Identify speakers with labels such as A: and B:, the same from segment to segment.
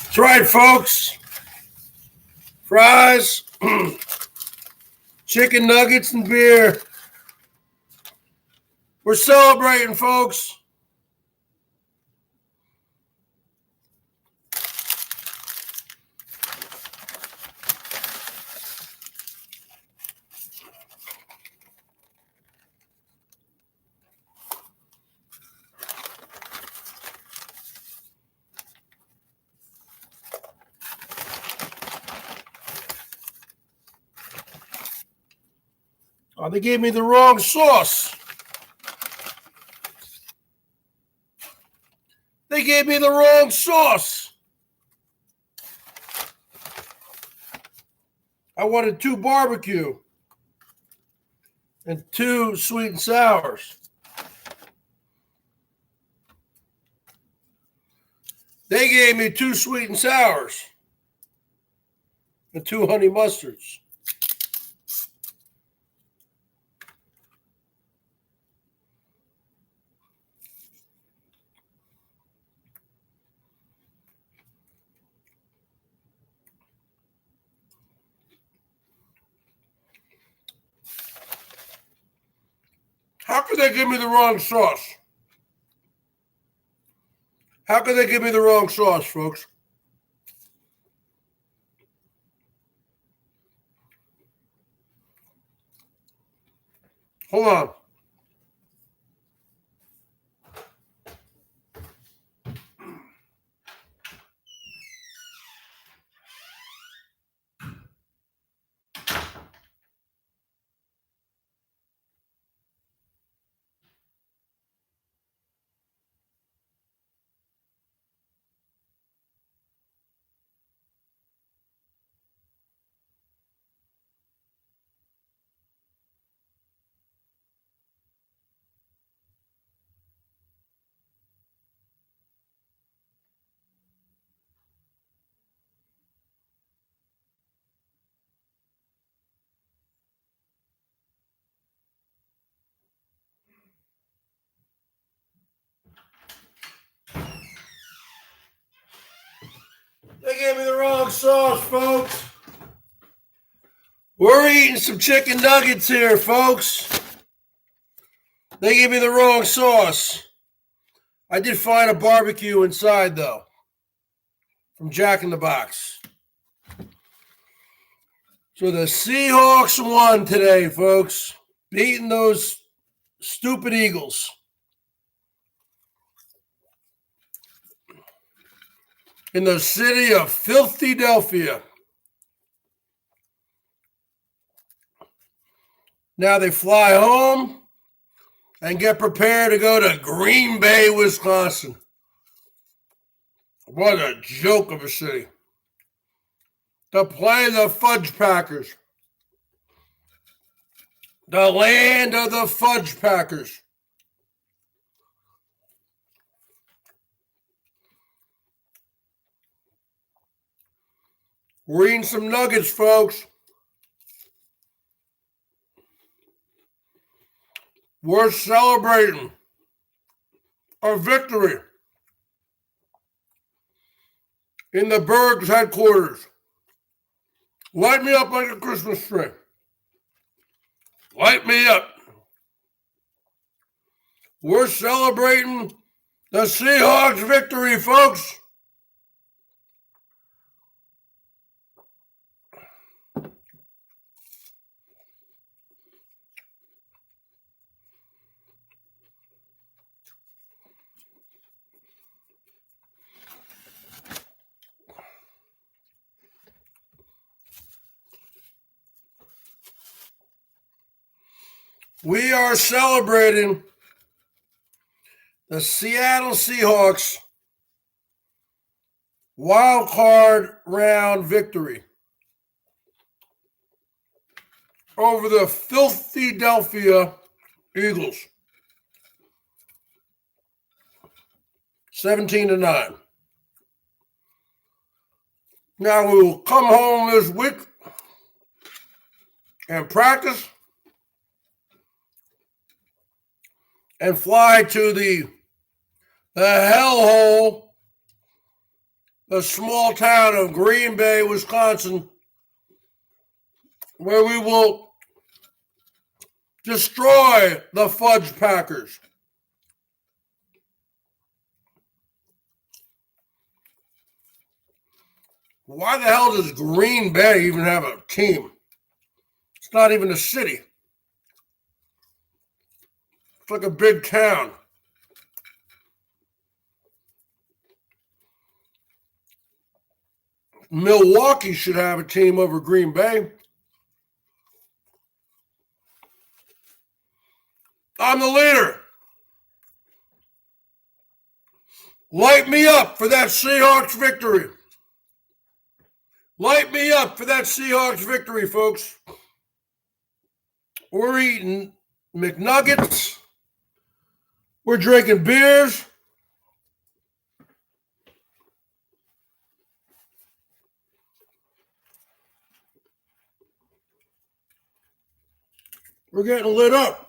A: That's right, folks. Fries, chicken nuggets, and beer. We're celebrating, folks. Oh, they gave me the wrong sauce. They gave me the wrong sauce. I wanted 2 barbecue and 2 sweet and sours. They gave me 2 sweet and sours and 2 honey mustards. How could they give me the wrong sauce? How could they give me the wrong sauce, folks? Hold on. They gave me the wrong sauce, folks. We're eating some chicken nuggets here, folks. They gave me the wrong sauce. I did find a barbecue inside, though, from Jack in the Box. So the Seahawks won today, folks, beating those stupid Eagles. In the city of Philadelphia. Now they fly home and get prepared to go to Green Bay, Wisconsin. What a joke of a city. To play the Fudge Packers. The land of the Fudge Packers. We're eating some nuggets, folks. We're celebrating our victory in the BERGS headquarters. Light me up like a Christmas tree. Light me up. We're celebrating the Seahawks victory, folks. We are celebrating the Seattle Seahawks wild card round victory over the Philadelphia Eagles. 17-9. Now we will come home this week and practice and fly to the hellhole, the small town of Green Bay, Wisconsin, where we will destroy the Fudge Packers. Why the hell does Green Bay even have a team? It's not even a city. It's like a big town. Milwaukee should have a team over Green Bay. I'm the leader. Light me up for that Seahawks victory. Light me up for that Seahawks victory, folks. We're eating McNuggets. We're drinking beers. We're getting lit up.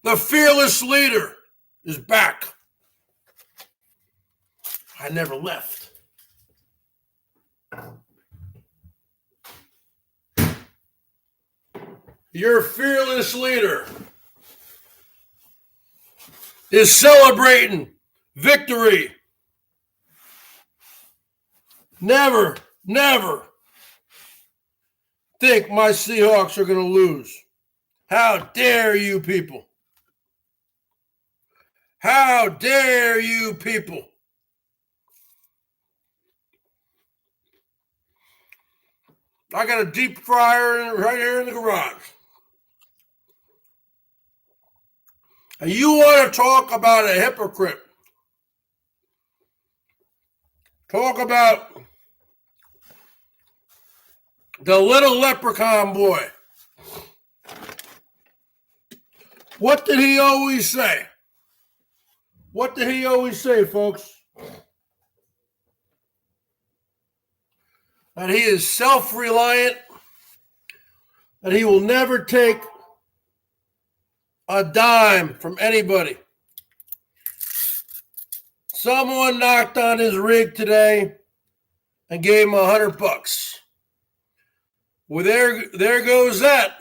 A: The fearless leader is back. I never left. Your fearless leader is celebrating victory. Never, never think my Seahawks are going to lose. How dare you people? How dare you people? I got a deep fryer right here in the garage. And you want to talk about a hypocrite? Talk about the little leprechaun boy. What did he always say? What did he always say, folks? That he is self-reliant, that he will never take a dime from anybody. Someone knocked on his rig today and gave him $100. Well, there goes that.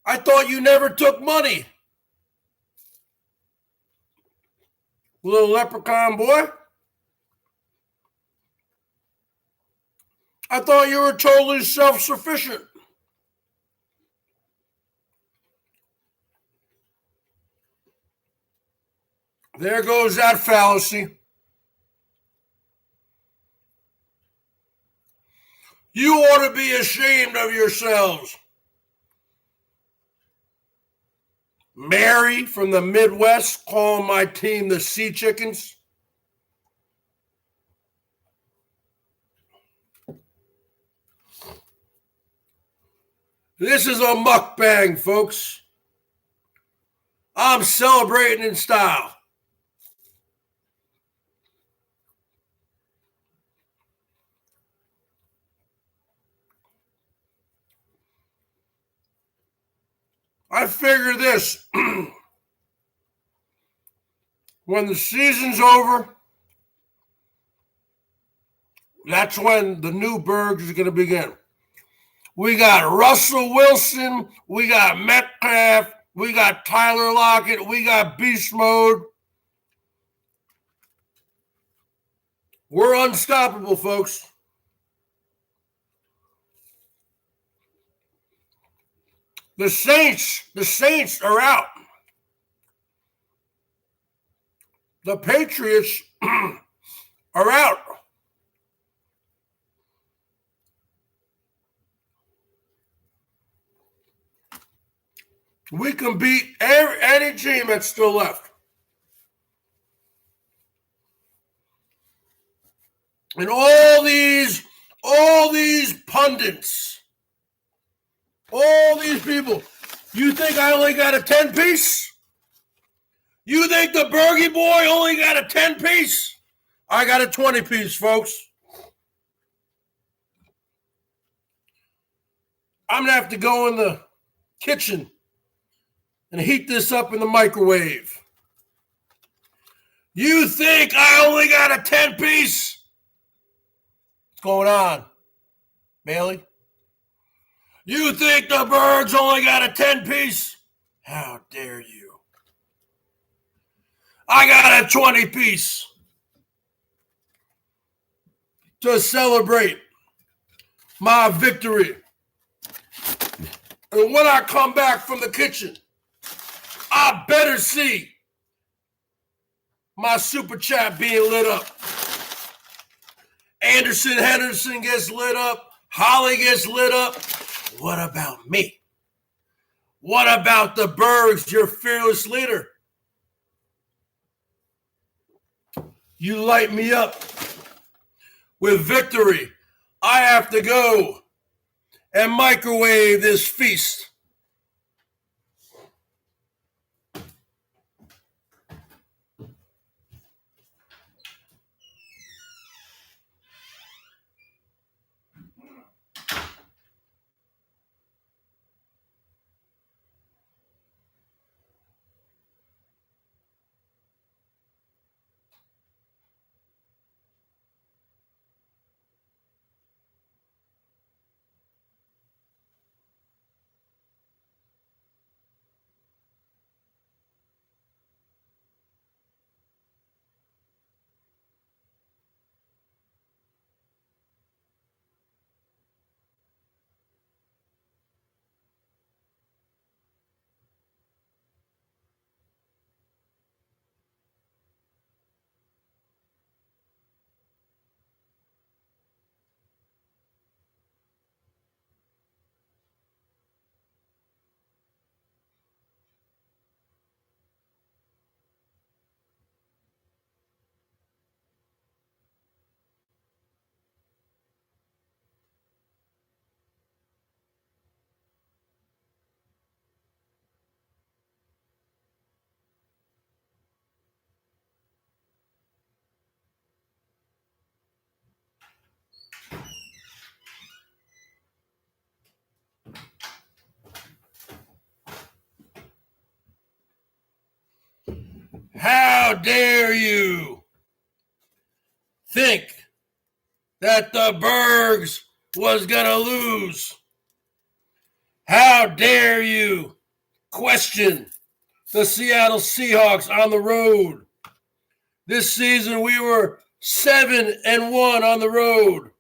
A: I thought you never took money, little leprechaun boy. I thought you were totally self-sufficient. There goes that fallacy. You ought to be ashamed of yourselves. Mary from the Midwest calling my team the Sea Chickens. This is a mukbang, folks. I'm celebrating in style. I figure this. When the season's over, that's when the new BERGS is going to begin. We got Russell Wilson. We got Metcalf. We got Tyler Lockett. We got Beast Mode. We're unstoppable, folks. The Saints are out. The Patriots are out. We can beat any team that's still left. And all these pundits, all these people, you think I only got a 10-piece? You think the Bergie boy only got a 10-piece? I got a 20-piece, folks. I'm going to have to go in the kitchen and heat this up in the microwave. You think I only got a 10-piece? What's going on, Bailey? You think the Bergs only got a 10-piece? How dare you? I got a 20-piece to celebrate my victory. And when I come back from the kitchen, I better see my super chat being lit up. Anderson Henderson gets lit up. Holly gets lit up. What about me? What about the Bergs, your fearless leader? You light me up with victory. I have to go and microwave this feast. How dare you think that the Bergs was going to lose? How dare you question the Seattle Seahawks on the road? This season we were 7-1 on the road.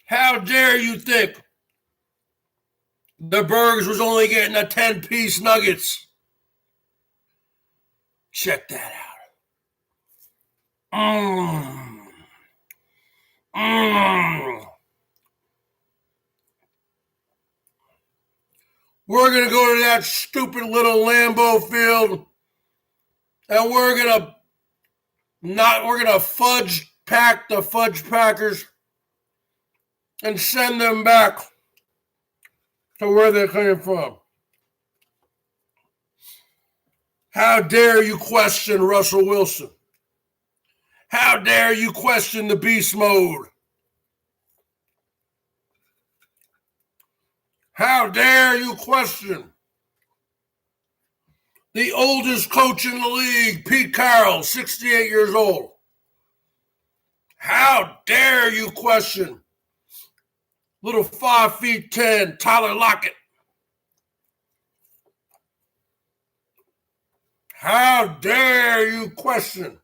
A: How dare you think the Bergs was only getting a 10-piece nuggets? Check that out. We're going to go to that stupid little Lambeau field and we're going to fudge pack the Fudge Packers and send them back to where they came from. How dare you question Russell Wilson? How dare you question the beast mode? How dare you question the oldest coach in the league, Pete Carroll, 68 years old? How dare you question little 5'10" Tyler Lockett? How dare you question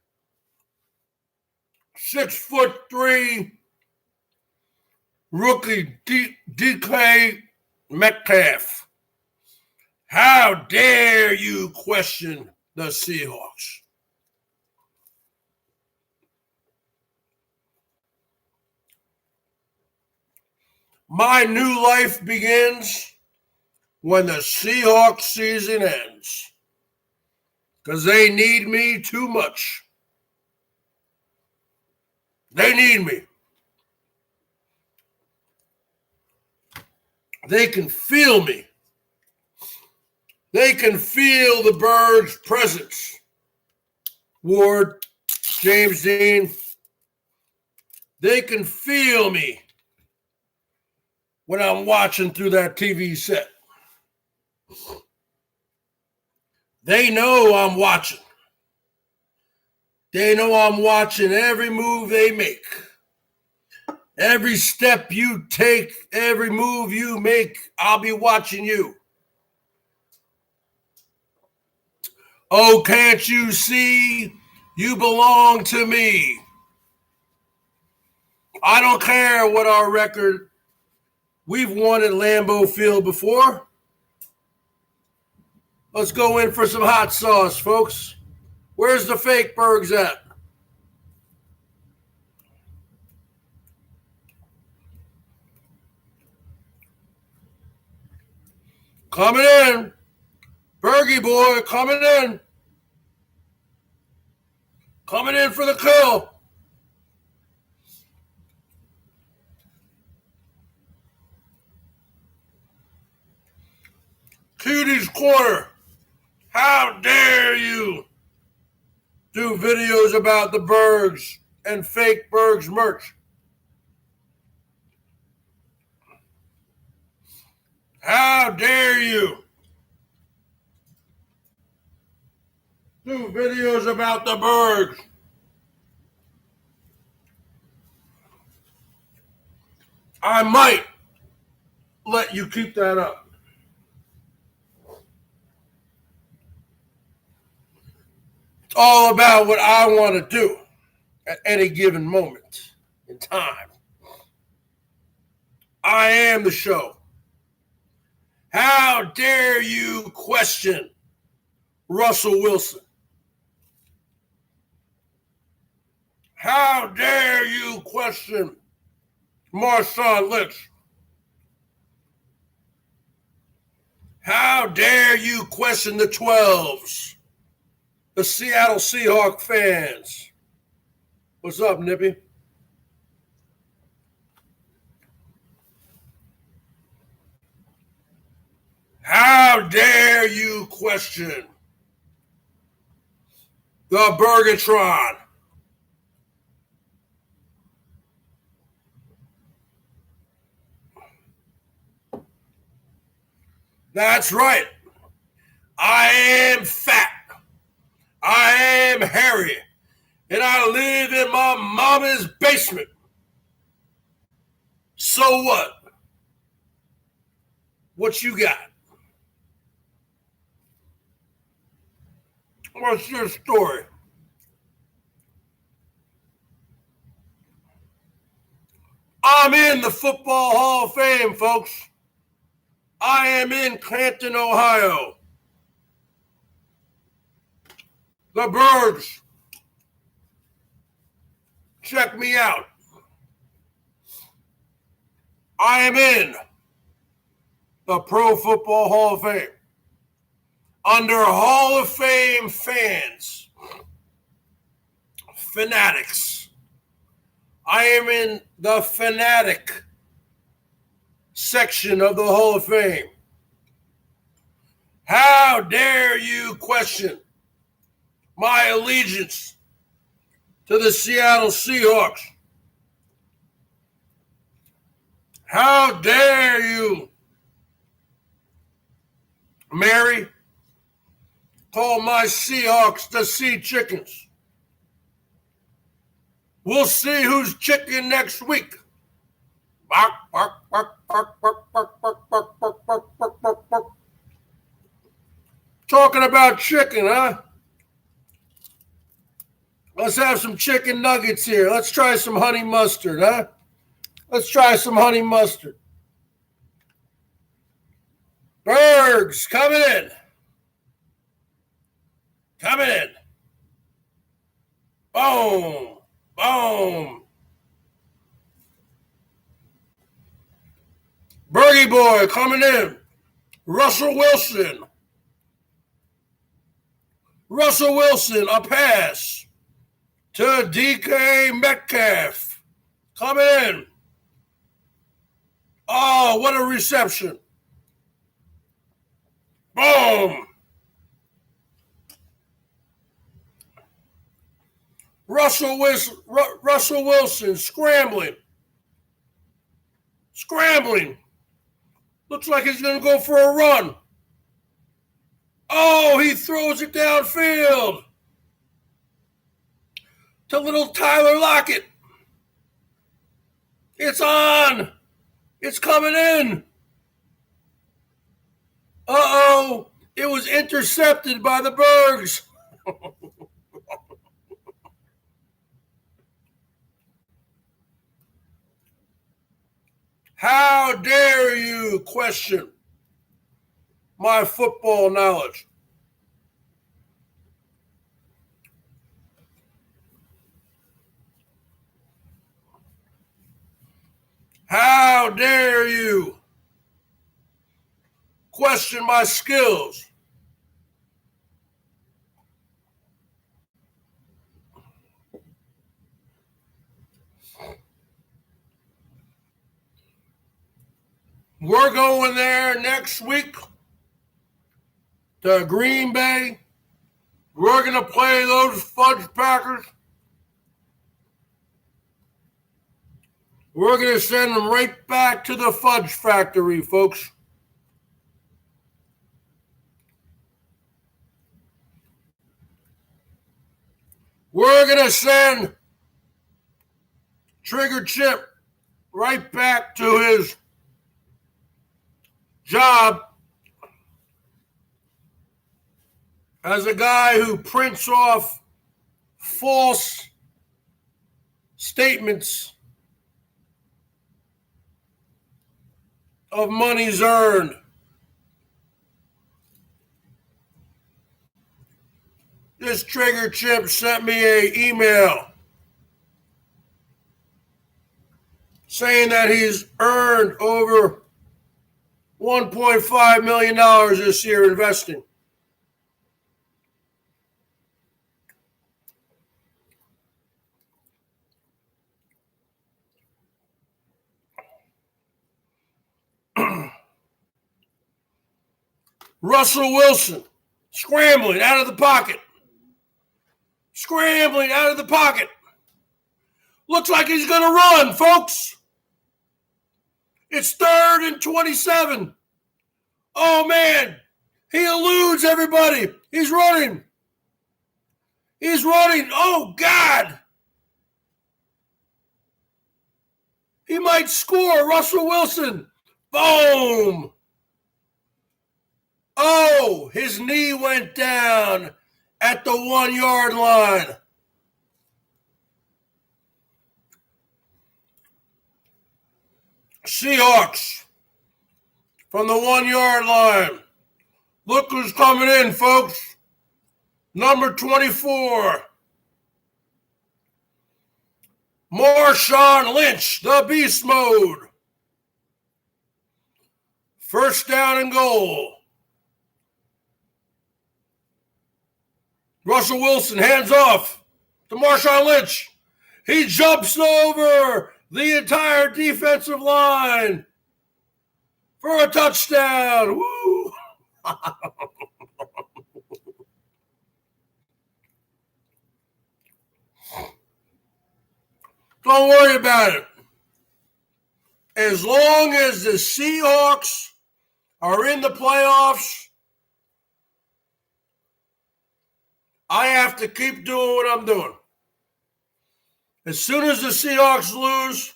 A: 6'3" rookie DK Metcalf? How dare you question the Seahawks? My new life begins when the Seahawks season ends. Because they need me too much. They need me. They can feel me. They can feel the Bergs' presence. Ward, James Dean, they can feel me when I'm watching through that TV set. They know I'm watching. They know I'm watching every move they make. Every step you take, every move you make, I'll be watching you. Oh, can't you see? You belong to me. I don't care what our record. We've won at Lambeau Field before. Let's go in for some hot sauce, folks. Where's the fake Bergs at? Coming in. Bergie boy, coming in. Coming in for the kill. Cutie's Corner. How dare you do videos about the Bergs and fake Bergs merch? How dare you do videos about the Bergs? I might let you keep that up. It's all about what I want to do at any given moment in time. I am the show. How dare you question Russell Wilson? How dare you question Marshawn Lynch? How dare you question the 12s, the Seattle Seahawks fans? What's up, Nippy? How dare you question the Bergatron? That's right. I am fat. I am hairy. And I live in my mama's basement. So what? What you got? What's your story? I'm in the Football Hall of Fame, folks. I am in Canton, Ohio. The Bergs. Check me out. I am in the Pro Football Hall of Fame. Under Hall of Fame fans, fanatics. I am in the fanatic section of the Hall of Fame. How dare you question my allegiance to the Seattle Seahawks? How dare you, Mary, call my Seahawks the Sea Chickens? We'll see who's chicken next week. Bark, bark, bark, bark, bark, bark, bark, bark, bark, bark, bark, bark, bark. Talking about chicken, huh? Let's have some chicken nuggets here. Let's try some honey mustard, huh? Let's try some honey mustard. Bergs, coming in. Coming in. Boom. Boom. Pretty boy coming in. Russell Wilson. Russell Wilson, a pass to DK Metcalf. Coming in. Oh, what a reception. Boom. Russell Wilson scrambling. Looks like he's going to go for a run. Oh, he throws it downfield to little Tyler Lockett. It's on. It's coming in. Uh-oh. It was intercepted by the BERGS. How dare you question my football knowledge? How dare you question my skills? We're going there next week to Green Bay. We're going to play those Fudge Packers. We're going to send them right back to the Fudge Factory, folks. We're going to send Trigger Chip right back to his job as a guy who prints off false statements of monies earned. This Trigger Chip sent me an email saying that he's earned over $1.5 million this year investing. Russell Wilson scrambling out of the pocket. Looks like he's going to run, folks. It's 3rd and 27. Oh, man. He eludes everybody. He's running. Oh, God. He might score. Russell Wilson. Boom. Oh, his knee went down at the 1-yard line. Seahawks from the 1-yard line. Look who's coming in, folks. Number 24. Marshawn Lynch, the beast mode. 1st down and goal. Russell Wilson hands off to Marshawn Lynch. He jumps over the entire defensive line for a touchdown. Woo! Don't worry about it. As long as the Seahawks are in the playoffs, I have to keep doing what I'm doing. As soon as the Seahawks lose,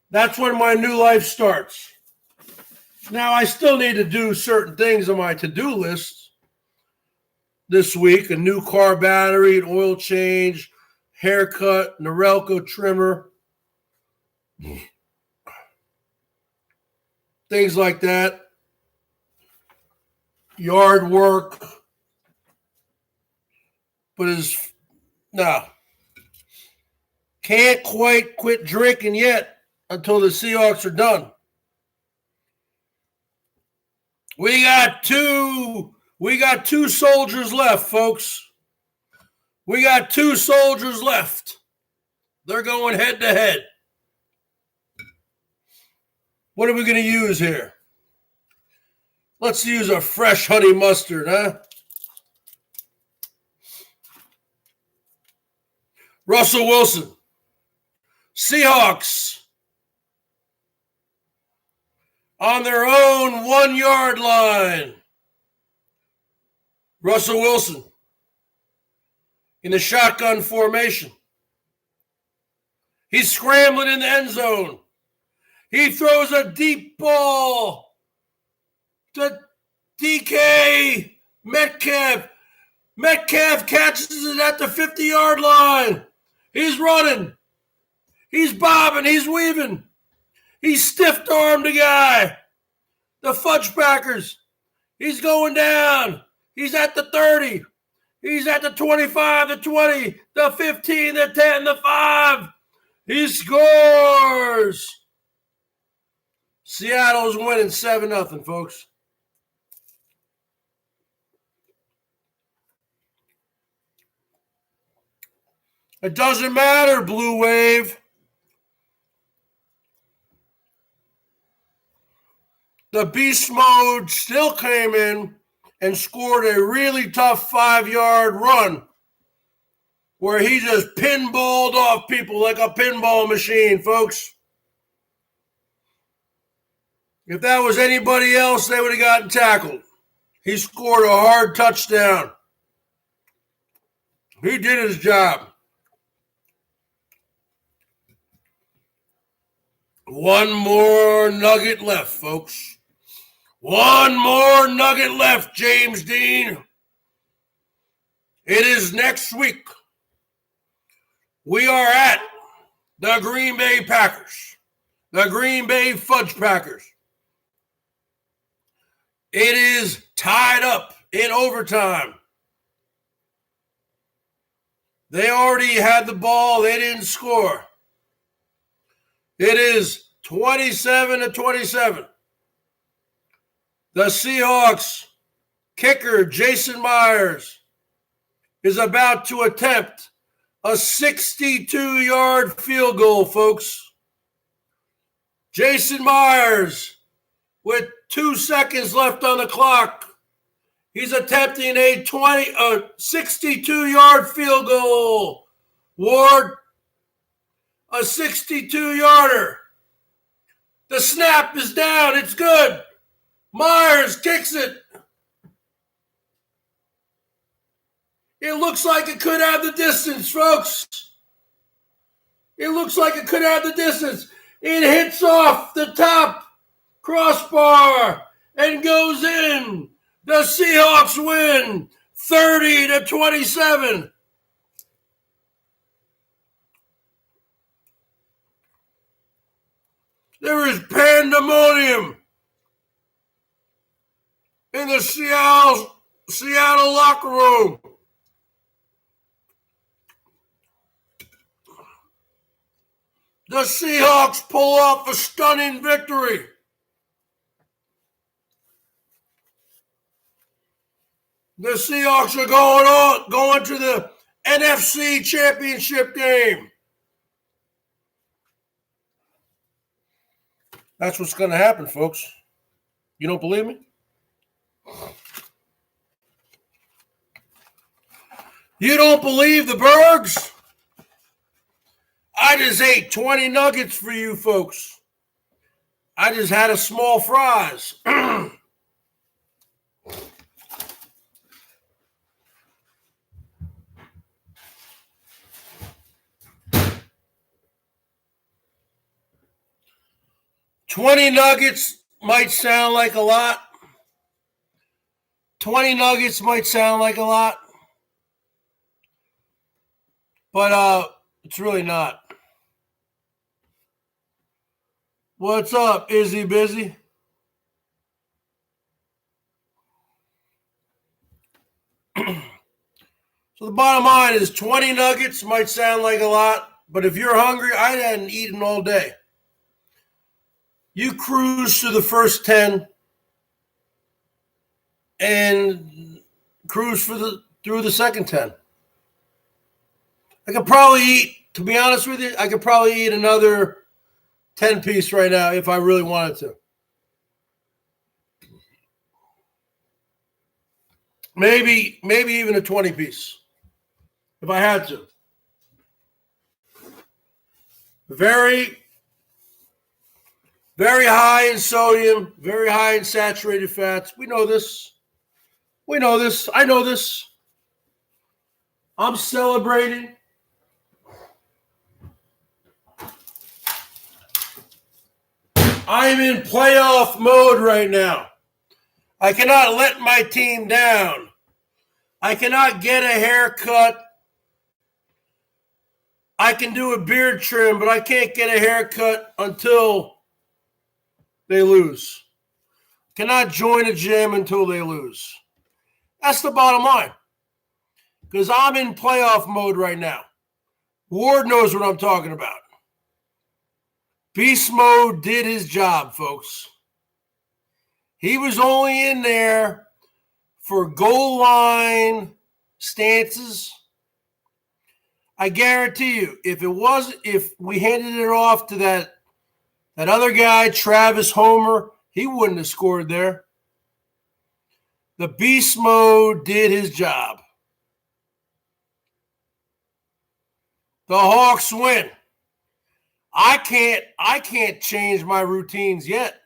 A: that's when my new life starts. Now, I still need to do certain things on my to-do list this week. A new car battery, an oil change, haircut, Norelco trimmer, things like that. Yard work. But can't quite quit drinking yet until the Seahawks are done. We got two soldiers left, folks. We got two soldiers left. They're going head to head. What are we going to use here? Let's use a fresh honey mustard, huh? Russell Wilson. Seahawks. On their own 1 yard line. Russell Wilson. In the shotgun formation. He's scrambling in the end zone. He throws a deep ball to DK Metcalf. Metcalf catches it at the 50-yard line. He's running. He's bobbing. He's weaving. He stiff-armed the guy. The Fudgepackers. He's going down. He's at the 30. He's at the 25, the 20, the 15, the 10, the 5. He scores. Seattle's winning 7-0, folks. It doesn't matter, Blue Wave. The beast mode still came in and scored a really tough 5-yard run where he just pinballed off people like a pinball machine, folks. If that was anybody else, they would have gotten tackled. He scored a hard touchdown. He did his job. One more nugget left, folks. One more nugget left, James Dean. It is next week. We are at the Green Bay Packers, the Green Bay Fudge Packers. It is tied up in overtime. They already had the ball. They didn't score. It is 27-27. The Seahawks kicker, Jason Myers, is about to attempt a 62-yard field goal, folks. Jason Myers, with 2 seconds left on the clock, he's attempting a 62-yard field goal. Ward, a 62-yarder. The snap is down. It's good. Myers kicks it. It looks like it could have the distance, folks. It looks like it could have the distance. It hits off the top crossbar and goes in. The Seahawks win 30-27. There is pandemonium in the Seattle locker room. The Seahawks pull off a stunning victory. The Seahawks are going to the NFC Championship game. That's what's going to happen, folks. You don't believe me? You don't believe the Bergs? I just ate 20 nuggets for you folks. I just had a small fries. 20 nuggets might sound like a lot. 20 nuggets might sound like a lot. But it's really not. What's up, Izzy Busy? So the bottom line is 20 nuggets might sound like a lot, but if you're hungry, I hadn't eaten all day. You cruise through the first 10. and cruise through the second 10. I could probably eat, to be honest with you, I could probably eat another 10-piece right now if I really wanted to. Maybe even a 20-piece if I had to. Very, very high in sodium, very high in saturated fats. We know this. I know this. I'm celebrating. I'm in playoff mode right now. I cannot let my team down. I cannot get a haircut. I can do a beard trim, but I can't get a haircut until they lose. Cannot join a gym until they lose. That's the bottom line. Because I'm in playoff mode right now. Ward knows what I'm talking about. Beast mode did his job, folks. He was only in there for goal line stances. I guarantee you, if we handed it off to that other guy, Travis Homer, he wouldn't have scored there. The beast mode did his job. The Hawks win. I can't change my routines yet.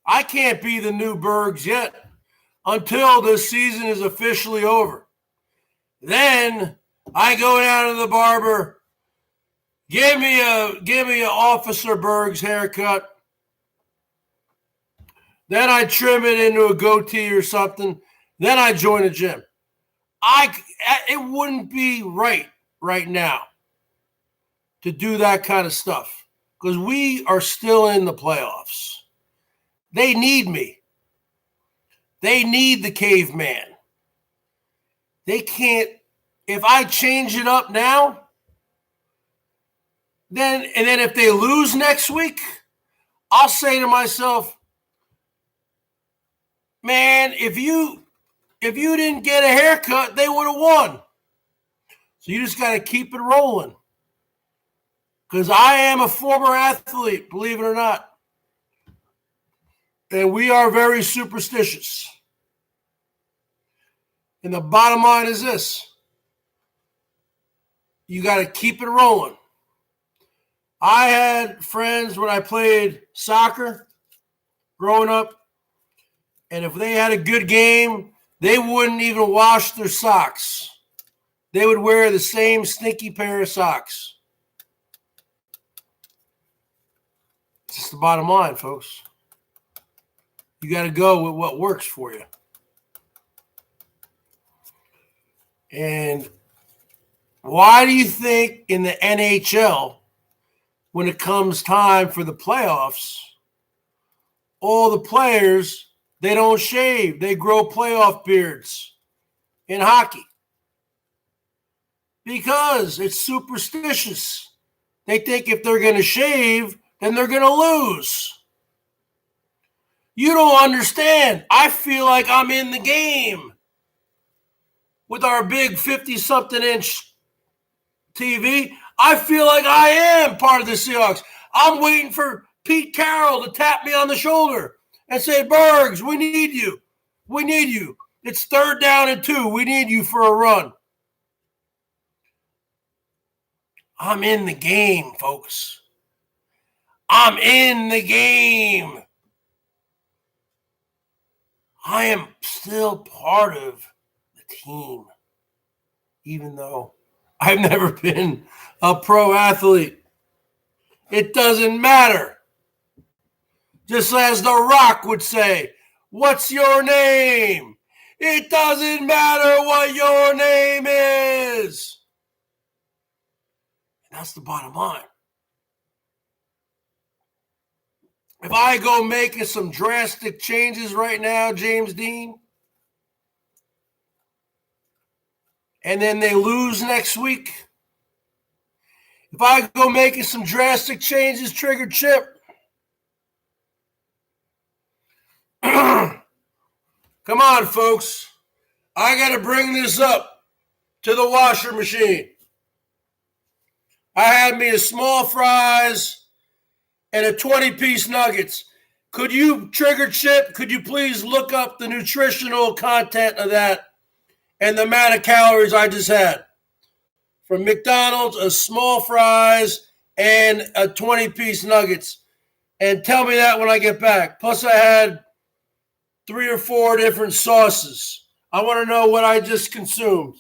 A: I can't be the new Bergs yet until the season is officially over. Then I go down to the barber, give me a Officer Bergs haircut. Then I trim it into a goatee or something. Then I join a gym. It wouldn't be right now to do that kind of stuff because we are still in the playoffs. They need me. They need the caveman. They can't. If I change it up now, then if they lose next week, I'll say to myself, man, if you didn't get a haircut, they would have won. So you just got to keep it rolling. Because I am a former athlete, believe it or not. And we are very superstitious. And the bottom line is this. You got to keep it rolling. I had friends when I played soccer growing up. And if they had a good game, they wouldn't even wash their socks. They would wear the same stinky pair of socks. It's just the bottom line, folks. You got to go with what works for you. And why do you think in the NHL, when it comes time for the playoffs, all the players, they don't shave. They grow playoff beards in hockey. Because it's superstitious. They think if they're going to shave, then they're going to lose. You don't understand. I feel like I'm in the game. With our big 50-something inch TV, I feel like I am part of the Seahawks. I'm waiting for Pete Carroll to tap me on the shoulder and say, Bergs, we need you. We need you. It's 3rd down and 2. We need you for a run. I'm in the game, folks. I'm in the game. I am still part of the team, even though I've never been a pro athlete. It doesn't matter. Just as The Rock would say, what's your name? It doesn't matter what your name is. And that's the bottom line. If I go making some drastic changes right now, James Dean, and then they lose next week, if I go making some drastic changes, Trigger Chip, Come on, folks. I got to bring this up to the washer machine. I had me a small fries and a 20-piece nuggets. Could you, Trigger Chip, could you please look up the nutritional content of that and the amount of calories I just had? From McDonald's, a small fries and a 20-piece nuggets. And tell me that when I get back. Plus, I had 3 or 4 different sauces. I want to know what I just consumed.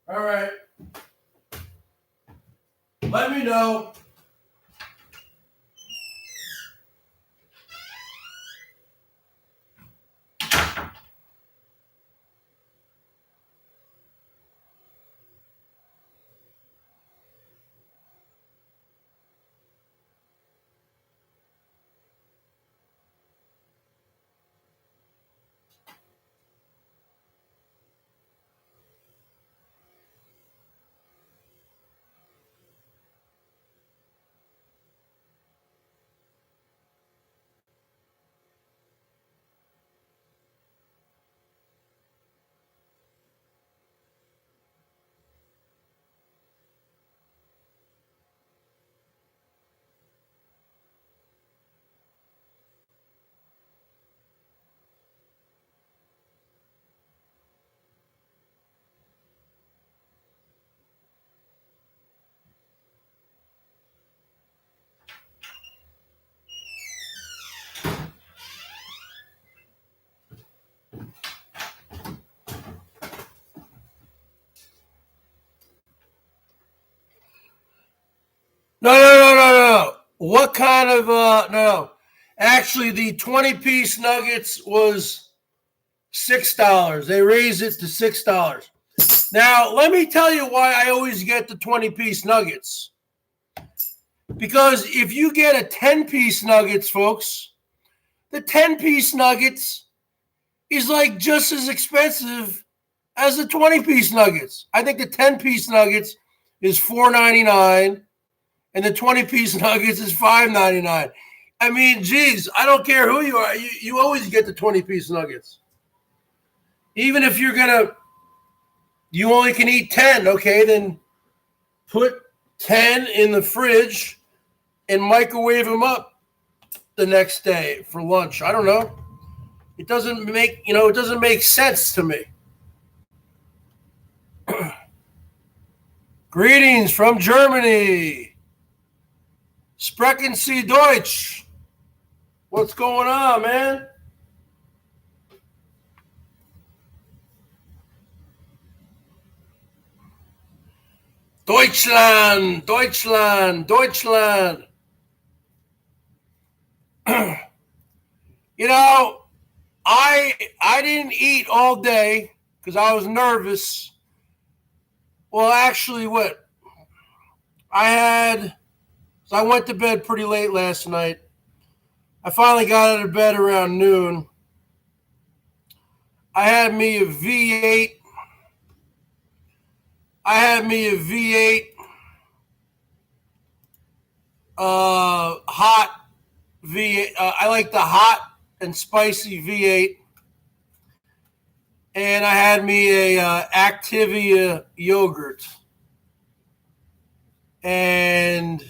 A: All right. Let me know. No. What kind of, no. Actually, the 20-piece nuggets was $6. They raised it to $6. Now, let me tell you why I always get the 20-piece nuggets. Because if you get a 10-piece nuggets, folks, the 10-piece nuggets is like just as expensive as the 20-piece nuggets. I think the 10-piece nuggets is $4.99 and the 20-piece nuggets is $5.99. I mean, geez, I don't care who you are. You always get the 20-piece nuggets. Even if you're going to, you only can eat 10, okay, then put 10 in the fridge and microwave them up the next day for lunch. I don't know. It doesn't make sense to me. Greetings from Germany. Sprechen Sie Deutsch? What's going on, man? Deutschland. You know, I didn't eat all day because I was nervous. Well, actually, what? I went to bed pretty late last night. I finally got out of bed around noon. I had me a V8. Hot V8. I like the hot and spicy V8. And I had me a Activia yogurt. And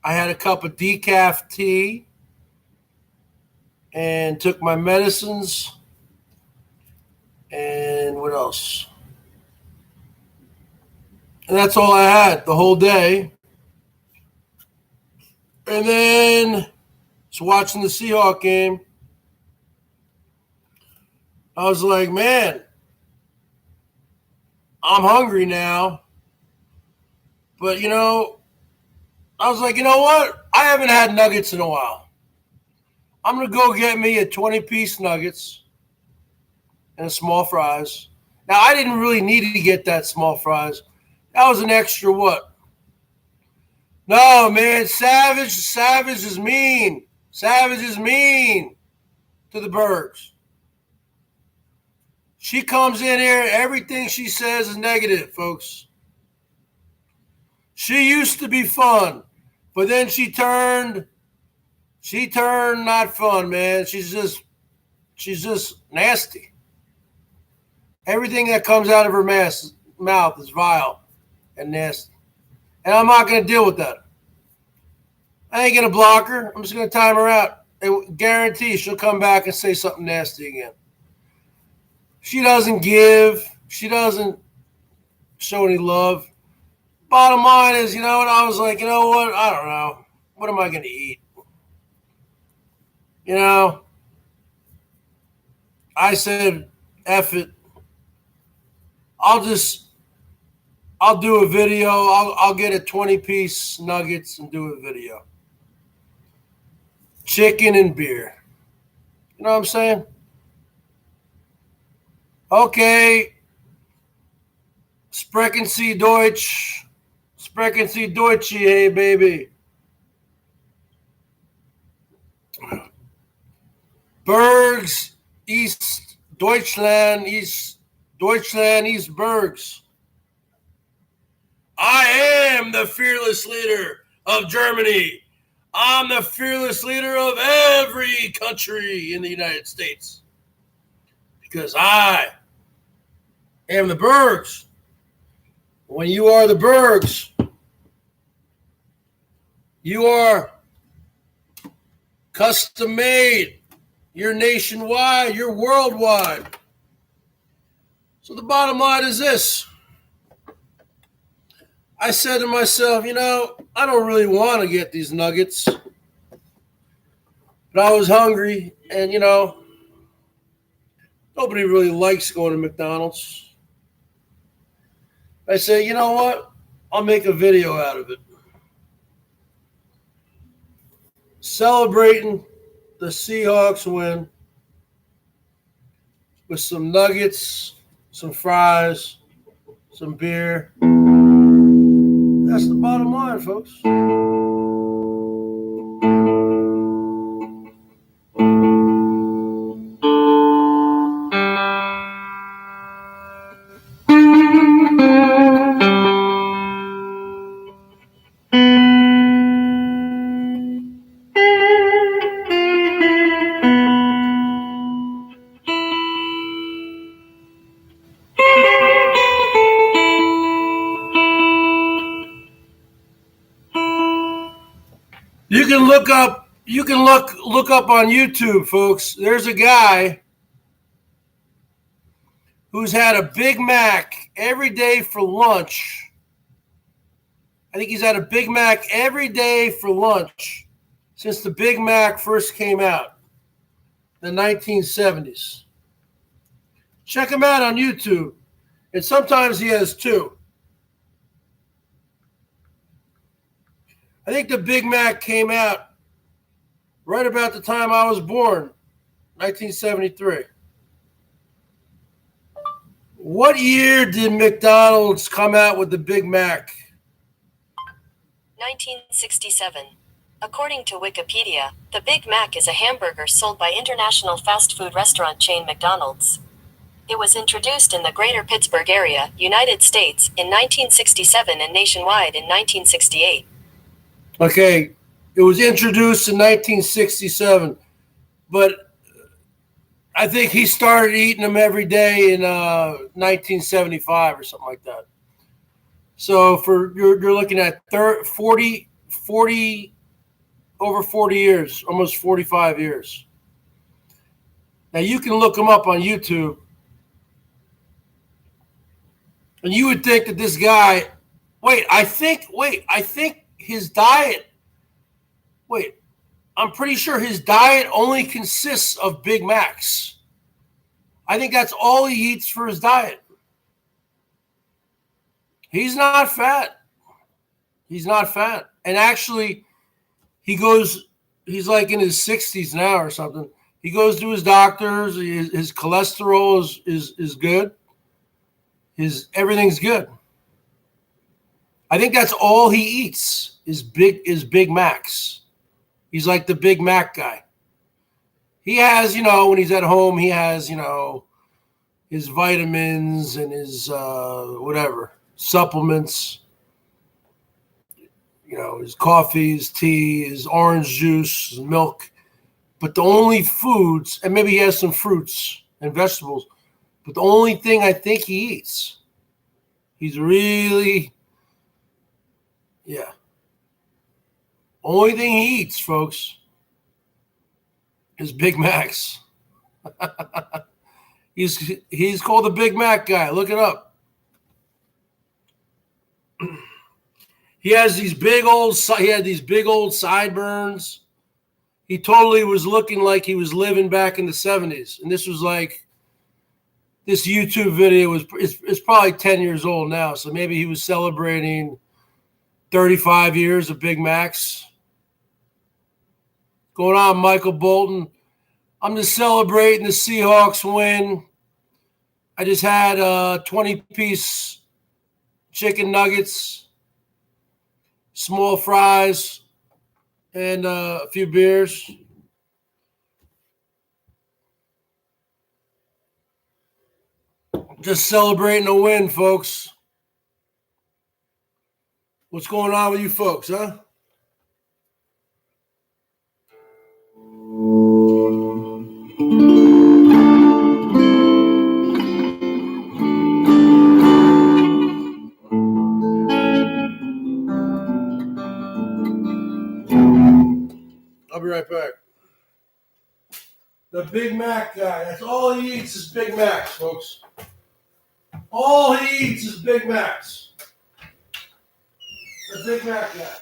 A: I had a cup of decaf tea. And took my medicines. And what else? And that's all I had the whole day. And then just watching the Seahawks game. I was like, man, I'm hungry now. But, I was like, you know what? I haven't had nuggets in a while. I'm going to go get me a 20-piece nuggets and a small fries. Now, I didn't really need to get that small fries. That was an extra what? No, man, Savage is mean. Savage is mean to the Bergs. She comes in here, everything she says is negative, folks. She used to be fun, but then she turned She turned not fun, man. She's just nasty. Everything that comes out of her mouth is vile and nasty. And I'm not going to deal with that. I ain't going to block her. I'm just going to time her out. And guarantee she'll come back and say something nasty again. She doesn't give. She doesn't show any love. Bottom line is, and I was like, you know what? I don't know. What am I going to eat? I said, F it. I'll do a video. I'll get a 20-piece nuggets and do a video. Chicken and beer. You know what I'm saying? Okay. Sprechen Sie Deutsch. Sprechen Sie Deutsch, hey, baby. BERGS East Deutschland, East BERGS. I am the fearless leader of Germany. I'm the fearless leader of every country in the United States. Because I am the BERGS. When you are the BERGS, you are custom made. You're nationwide. You're worldwide. So the bottom line is this. I said to myself, I don't really want to get these nuggets. But I was hungry, and, nobody really likes going to McDonald's. I said, you know what? I'll make a video out of it. Celebrating the Seahawks win with some nuggets, some fries, some beer. That's the bottom line, folks. You can look up on YouTube, folks. There's a guy who's had a Big Mac every day for lunch. I think he's had a Big Mac every day for lunch since the Big Mac first came out in the 1970s. Check him out on YouTube. And sometimes he has two. I think the Big Mac came out right about the time I was born, 1973. What year did McDonald's come out with the Big Mac?
B: 1967. According to Wikipedia, the Big Mac is a hamburger sold by international fast food restaurant chain McDonald's. It was introduced in the Greater Pittsburgh area, United States, in 1967 and nationwide in 1968.
A: Okay, it was introduced in 1967, but I think he started eating them every day in 1975 or something like that. So you're looking at 40 over 40 years, almost 45 years. Now you can look them up on YouTube, and you would think that this guy. I think his diet. I'm pretty sure his diet only consists of Big Macs. I think that's all he eats for his diet. He's not fat. And actually, he's like in his 60s now or something. He goes to his doctors. His cholesterol is good. Everything's good. I think that's all he eats is Big Macs. He's like the Big Mac guy. He has, when he's at home, he has, his vitamins and his supplements. his coffee, his tea, his orange juice, his milk. But the only foods, and maybe he has some fruits and vegetables, but the only thing I think he eats, he's really, only thing he eats, folks, is Big Macs. He's called the Big Mac guy. Look it up. He had these big old sideburns. He totally was looking like he was living back in the 70s. And this was like, this YouTube video it's probably 10 years old now. So maybe he was celebrating 35 years of Big Macs. Going on, Michael Bolton. I'm just celebrating the Seahawks win. I just had 20-piece chicken nuggets, small fries, and a few beers. Just celebrating a win, folks. What's going on with you folks, huh? I'll be right back. The Big Mac guy. That's all he eats is Big Macs, folks. All he eats is Big Macs. The Big Mac guy.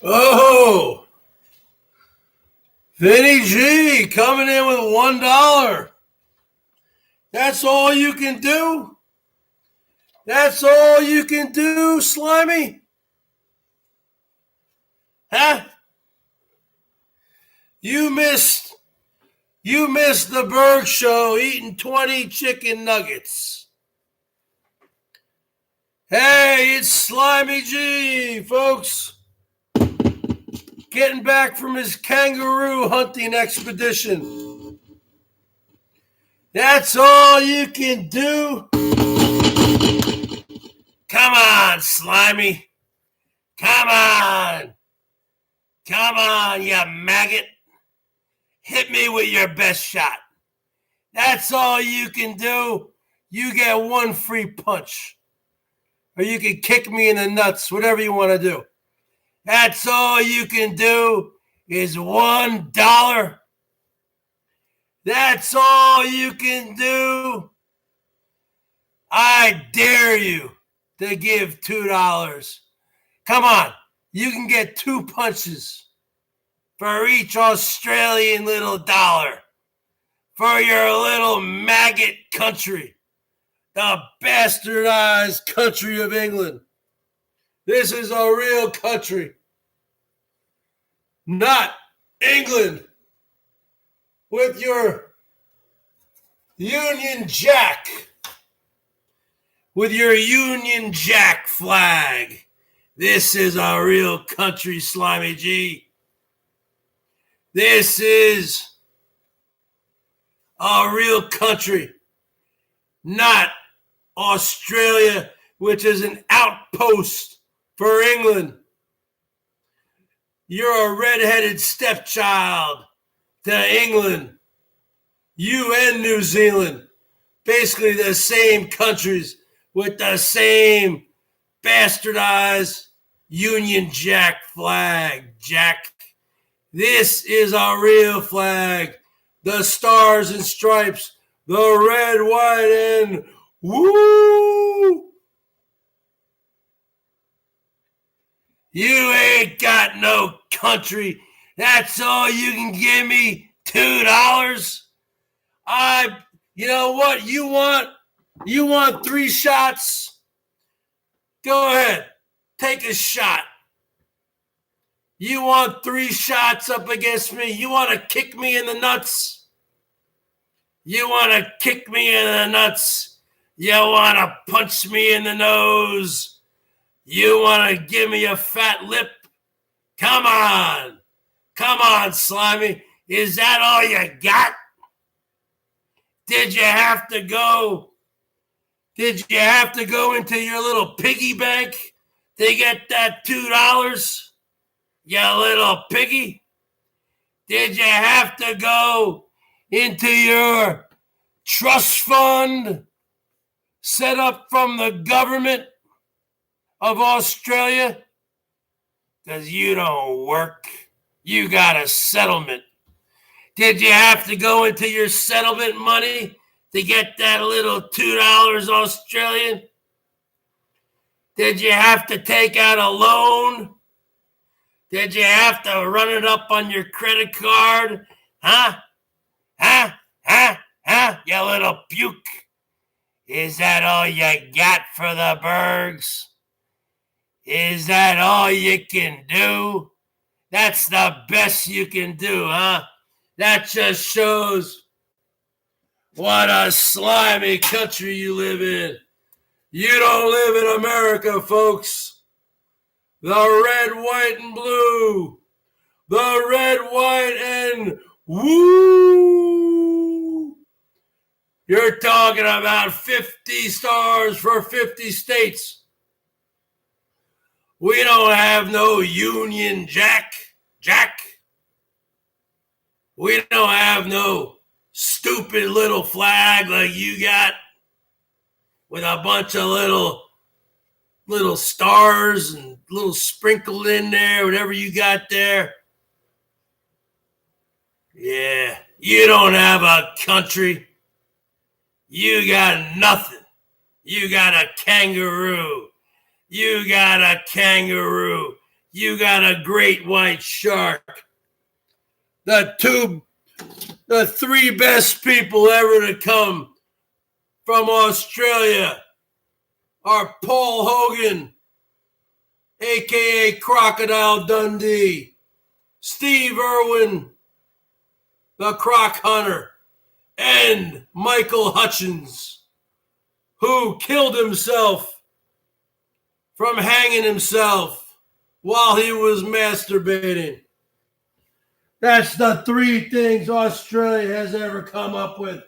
A: Oh, Vinny G coming in with $1. That's all you can do? That's all you can do, Slimy? Huh? You missed the BERGS Show eating 20 chicken nuggets. Hey, it's Slimy G, folks. Getting back from his kangaroo hunting expedition. That's all you can do? Come on, Slimy. Come on. Come on, you maggot. Hit me with your best shot. That's all you can do? You get one free punch. Or you can kick me in the nuts, whatever you want to do. That's all you can do is $1? That's all you can do? I dare you to give $2. Come on, you can get 2 punches for each Australian little dollar for your little maggot country, the bastardized country of England. This is a real country, not England with your Union Jack, with your Union Jack flag. This is a real country, Slimy G. This is a real country, not Australia, which is an outpost for England. You're a redheaded stepchild to England. You and New Zealand, basically the same countries with the same bastardized Union Jack flag, Jack. This is a real flag. The stars and stripes, the red, white, and woo! You ain't got no country. That's all you can give me, $2? You know what? You want 3 shots? Go ahead. Take a shot. You want 3 shots up against me? You want to kick me in the nuts? You want to kick me in the nuts? You want to punch me in the nose? You want to give me a fat lip? Come on. Come on, Slimy. Is that all you got? Did you have to go into your little piggy bank to get that $2? You little piggy? Did you have to go into your trust fund set up from the government of Australia? Because you don't work. You got a settlement. Did you have to go into your settlement money to get that little $2 Australian? Did you have to take out a loan? Did you have to run it up on your credit card? Huh? You little puke. Is that all you got for the Bergs? Is that all you can do? That's the best you can do, huh? That just shows what a slimy country you live in. You don't live in America, folks. The red, white, and blue. The red, white, and woo! You're talking about 50 stars for 50 states. We don't have no Union Jack. We don't have no stupid little flag like you got with a bunch of little stars and little sprinkled in there, whatever you got there. Yeah, you don't have a country. You got nothing. You got a kangaroo. You got a kangaroo. You got a great white shark. The 3 best people ever to come from Australia are Paul Hogan, a.k.a. Crocodile Dundee, Steve Irwin, the Croc Hunter, and Michael Hutchins, who killed himself from hanging himself while he was masturbating. That's the 3 things Australia has ever come up with.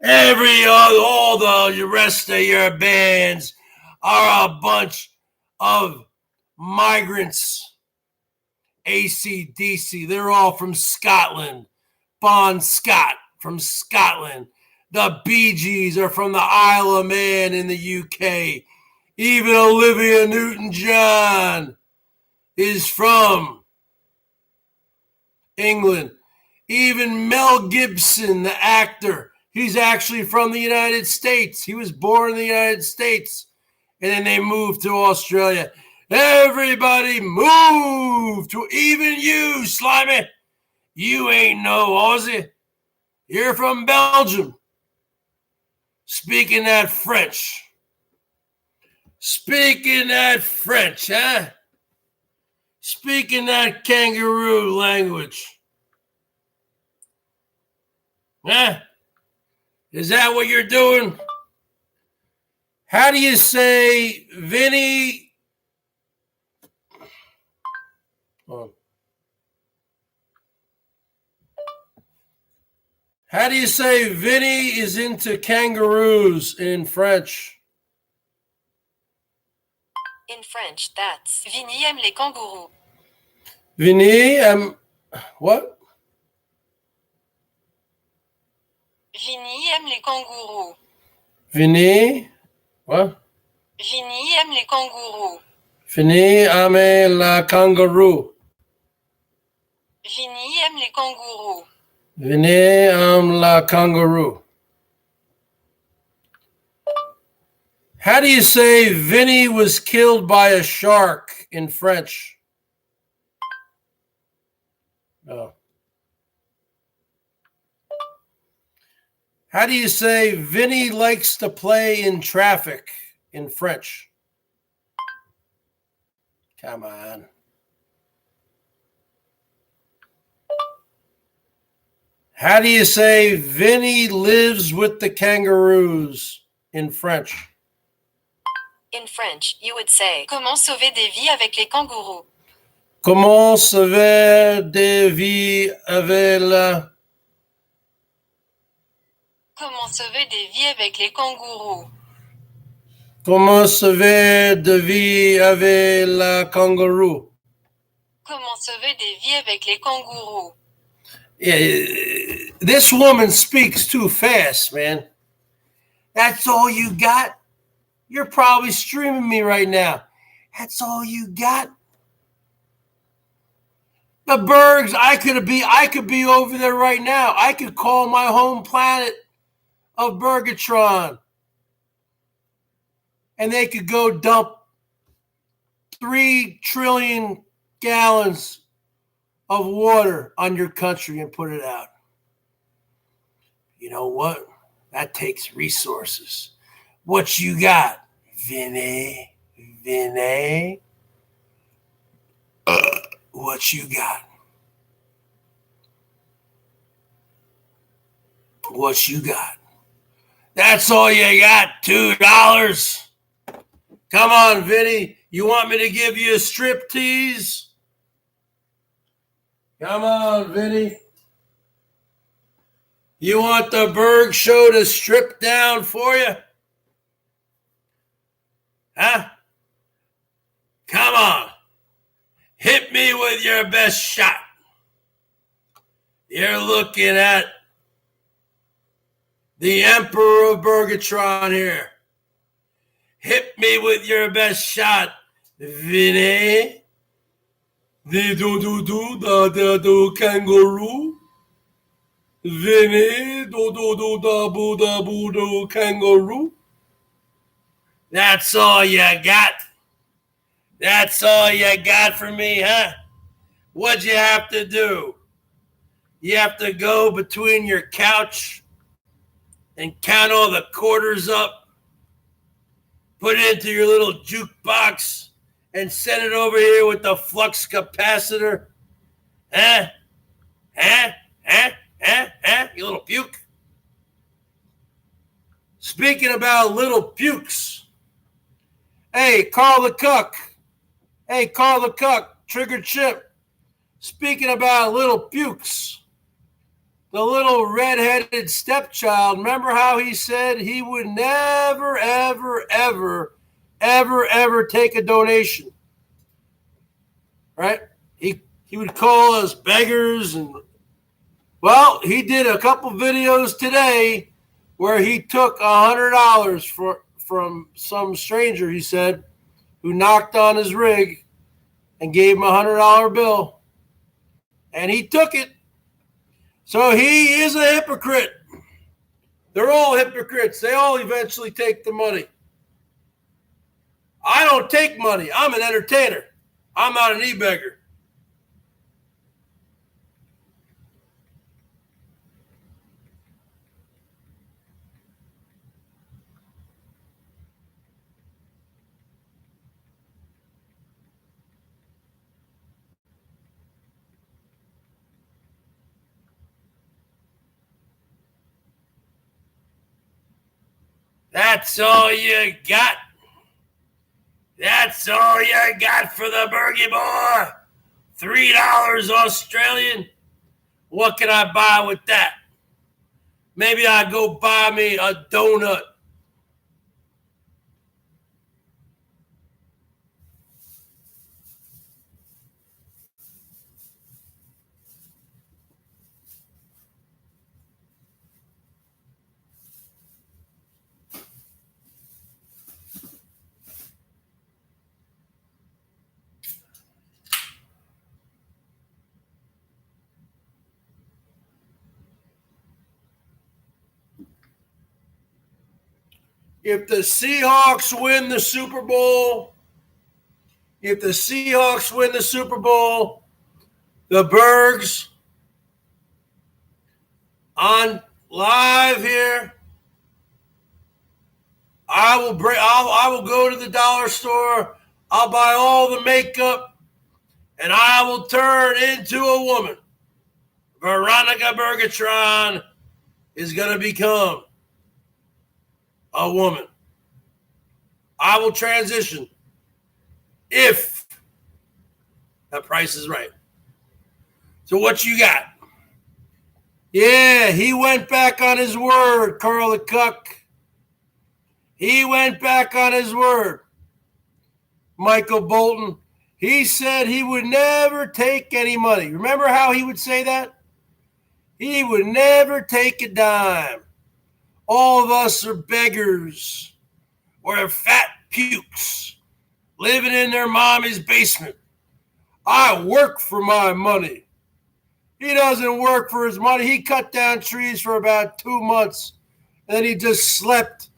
A: All the rest of your bands are a bunch of migrants. AC/DC, they're all from Scotland. Bon Scott from Scotland. The Bee Gees are from the Isle of Man in the UK. Even Olivia Newton-John is from England. Even Mel Gibson, the actor, he's actually from the United States. He was born in the United States, and then they moved to Australia. Everybody moved to, even you, Slimy. You ain't no Aussie. You're from Belgium. Speaking that French. Speaking that French, huh? Speaking that kangaroo language. Huh? Is that what you're doing? How do you say Vinny? How do you say Vinny is into kangaroos in French?
B: In French, that's Vinny aime les kangourous.
A: Vinny, what?
B: Vinny aime les kangourous.
A: Vinny, what?
B: Vinny aime les kangourous.
A: Vinny aime la kangaroo.
B: Vinny aime les kangourous.
A: Vinny aime la kangaroo. How do you say Vinny was killed by a shark in French? Oh. How do you say Vinny likes to play in traffic in French? Come on. How do you say Vinny lives with the kangaroos in French?
B: In French, you would say Comment sauver des vies avec les kangourous?
A: Comment sauver des vies avec la...
B: Comment sauver des vies avec les kangourous?
A: Comment sauver des vies avec la kangaroo?
B: Comment sauver des vies avec les kangourous?
A: Yeah, this woman speaks too fast, man. That's all you got? You're probably streaming me right now. That's all you got? The Bergs, I could be over there right now. I could call my home planet of Bergatron, and they could go dump 3 trillion gallons of water on your country and put it out. You know what? That takes resources. What you got, Vinny? Vinny? What you got? What you got? That's all you got, $2. Come on, Vinny. You want me to give you a strip tease? Come on, Vinny. You want the BERGS Show to strip down for you? Huh? Come on. Hit me with your best shot. You're looking at the Emperor of Bergatron here. Hit me with your best shot, Vinny. The do kangaroo. Vinny do kangaroo. That's all you got. That's all you got for me, huh? What'd you have to do? You have to go between your couch and count all the quarters up, put it into your little jukebox, and send it over here with the flux capacitor. Huh? Huh? Huh? Huh? Huh? You little puke. Speaking about little pukes, Hey, Carl the Cuck. Hey, Carl the Cuck, Triggered Chip. Speaking about little pukes, the little redheaded stepchild, remember how he said he would never, ever, ever, ever, ever take a donation? Right? He would call us beggars. And well, he did a couple videos today where he took $100 from some stranger, he said, who knocked on his rig and gave him a $100 bill. And he took it. So he is a hypocrite. They're all hypocrites. They all eventually take the money. I don't take money. I'm an entertainer. I'm not an e-beggar. That's all you got. That's all you got for the Burgie Boy. $3 Australian. What can I buy with that? Maybe I go buy me a donut. If the Seahawks win the Super Bowl, the BERGS on live here, I will go to the dollar store. I'll buy all the makeup, and I will turn into a woman. Veronica Bergatron is going to become a woman. I will transition if the price is right. So what you got? Yeah, he went back on his word, Carl the Cuck. He went back on his word. Michael Bolton. He said he would never take any money. Remember how he would say that? He would never take a dime. All of us are beggars. We're fat pukes living in their mommy's basement. I work for my money. He doesn't work for his money. He cut down trees for about 2 months, and then he just slept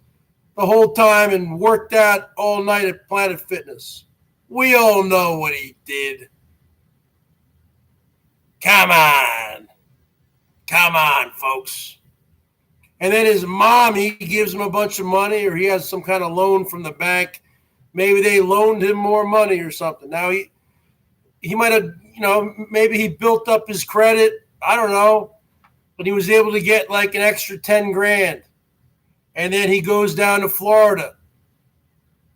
A: the whole time and worked out all night at Planet Fitness. We all know what he did. Come on, folks. And then his mom, he gives him a bunch of money, or he has some kind of loan from the bank. Maybe they loaned him more money or something. Now he might have, maybe he built up his credit. I don't know. But he was able to get like an extra 10 grand. And then he goes down to Florida.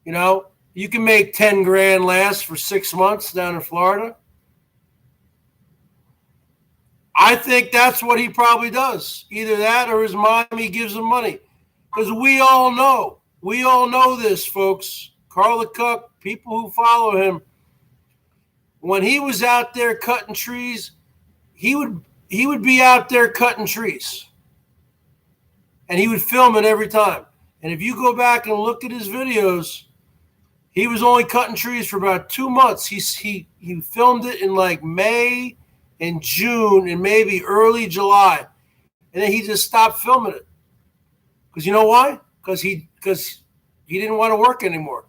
A: You can make 10 grand last for 6 months down in Florida. I think that's what he probably does. Either that or his mommy gives him money. Because we all know this, folks. Carl the Cuck, people who follow him, when he was out there cutting trees, he would be out there cutting trees. And he would film it every time. And if you go back and look at his videos, he was only cutting trees for about 2 months. He filmed it in like May and June and maybe early July. And then he just stopped filming it. Because you know why? Because he didn't want to work anymore.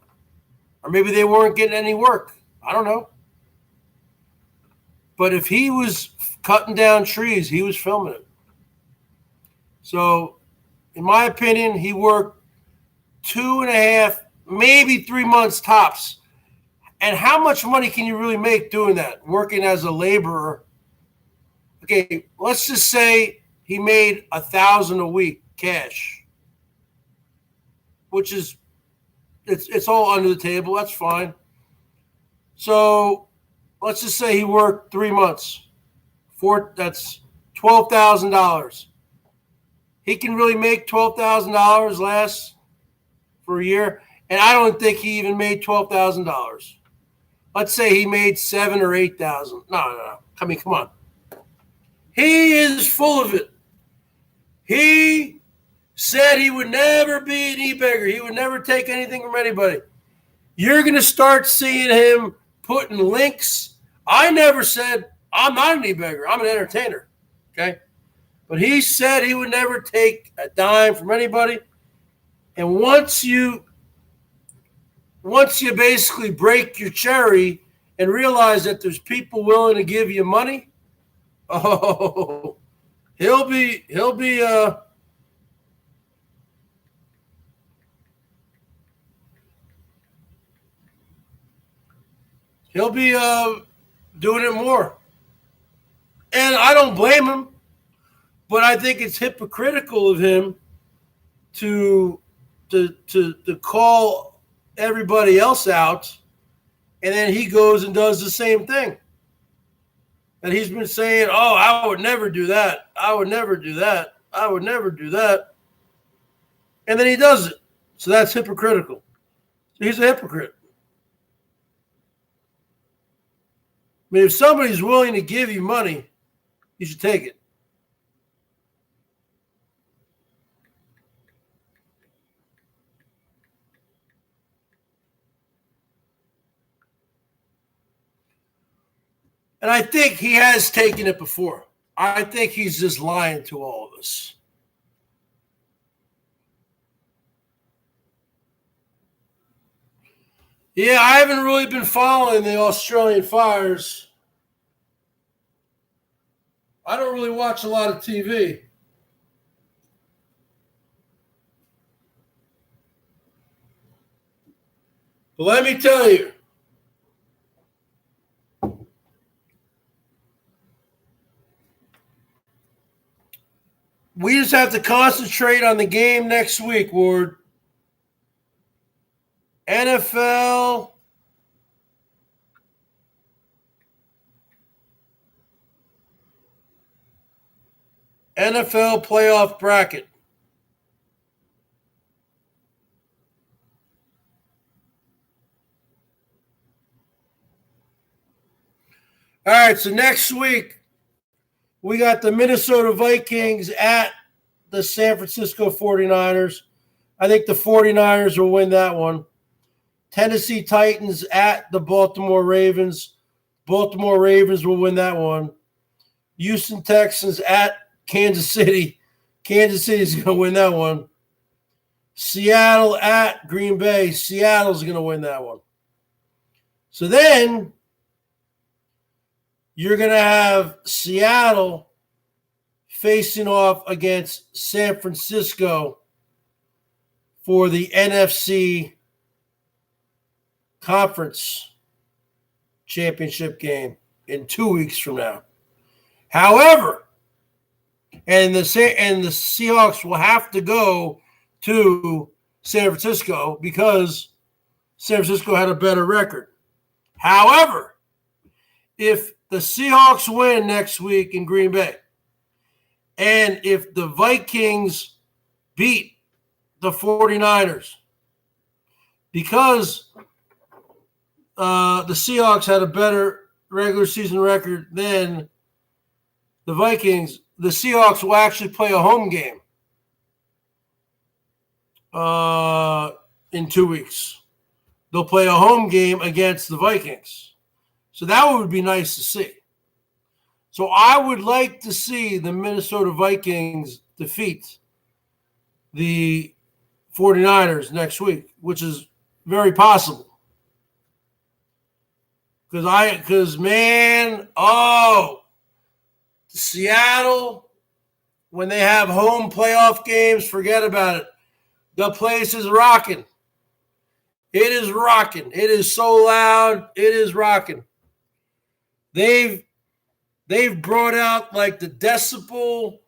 A: Or maybe they weren't getting any work. I don't know. But if he was cutting down trees, he was filming it. So, in my opinion, he worked 2.5, maybe 3 months tops. And how much money can you really make doing that, working as a laborer? Okay, let's just say he made $1,000 a week cash, which is it's all under the table. That's fine. So let's just say he worked 3 months. That's $12,000. He can really make $12,000 last for a year, and I don't think he even made $12,000. Let's say he made $7,000 or $8,000. No. I mean, come on. He is full of it. He said he would never be an e-beggar. He would never take anything from anybody. You're going to start seeing him putting links. I never said I'm not an e-beggar. I'm an entertainer. Okay? But he said he would never take a dime from anybody. And once you basically break your cherry and realize that there's people willing to give you money, oh, he'll be doing it more. And I don't blame him, but I think it's hypocritical of him to call everybody else out, and then he goes and does the same thing. And he's been saying, oh, I would never do that. I would never do that. I would never do that. And then he does it. So that's hypocritical. So he's a hypocrite. I mean, if somebody's willing to give you money, you should take it. And I think he has taken it before. I think he's just lying to all of us. Yeah, I haven't really been following the Australian fires. I don't really watch a lot of TV. But let me tell you, we just have to concentrate on the game next week, Ward. NFL playoff bracket. All right, so next week we got the Minnesota Vikings at the San Francisco 49ers. I think the 49ers will win that one. Tennessee Titans at the Baltimore Ravens. Baltimore Ravens will win that one. Houston Texans at Kansas City. Kansas City's going to win that one. Seattle at Green Bay. Seattle's going to win that one. So then you're going to have Seattle facing off against San Francisco for the NFC Conference Championship game in 2 weeks from now. However, and the Seahawks will have to go to San Francisco because San Francisco had a better record. However, if the Seahawks win next week in Green Bay, and if the Vikings beat the 49ers, because the Seahawks had a better regular season record than the Vikings, the Seahawks will actually play a home game in 2 weeks. They'll play a home game against the Vikings. So that would be nice to see. So I would like to see the Minnesota Vikings defeat the 49ers next week, which is very possible. Because Seattle, when they have home playoff games, forget about it. The place is rocking. It is rocking. It is so loud. It is rocking. They've brought out like the decibel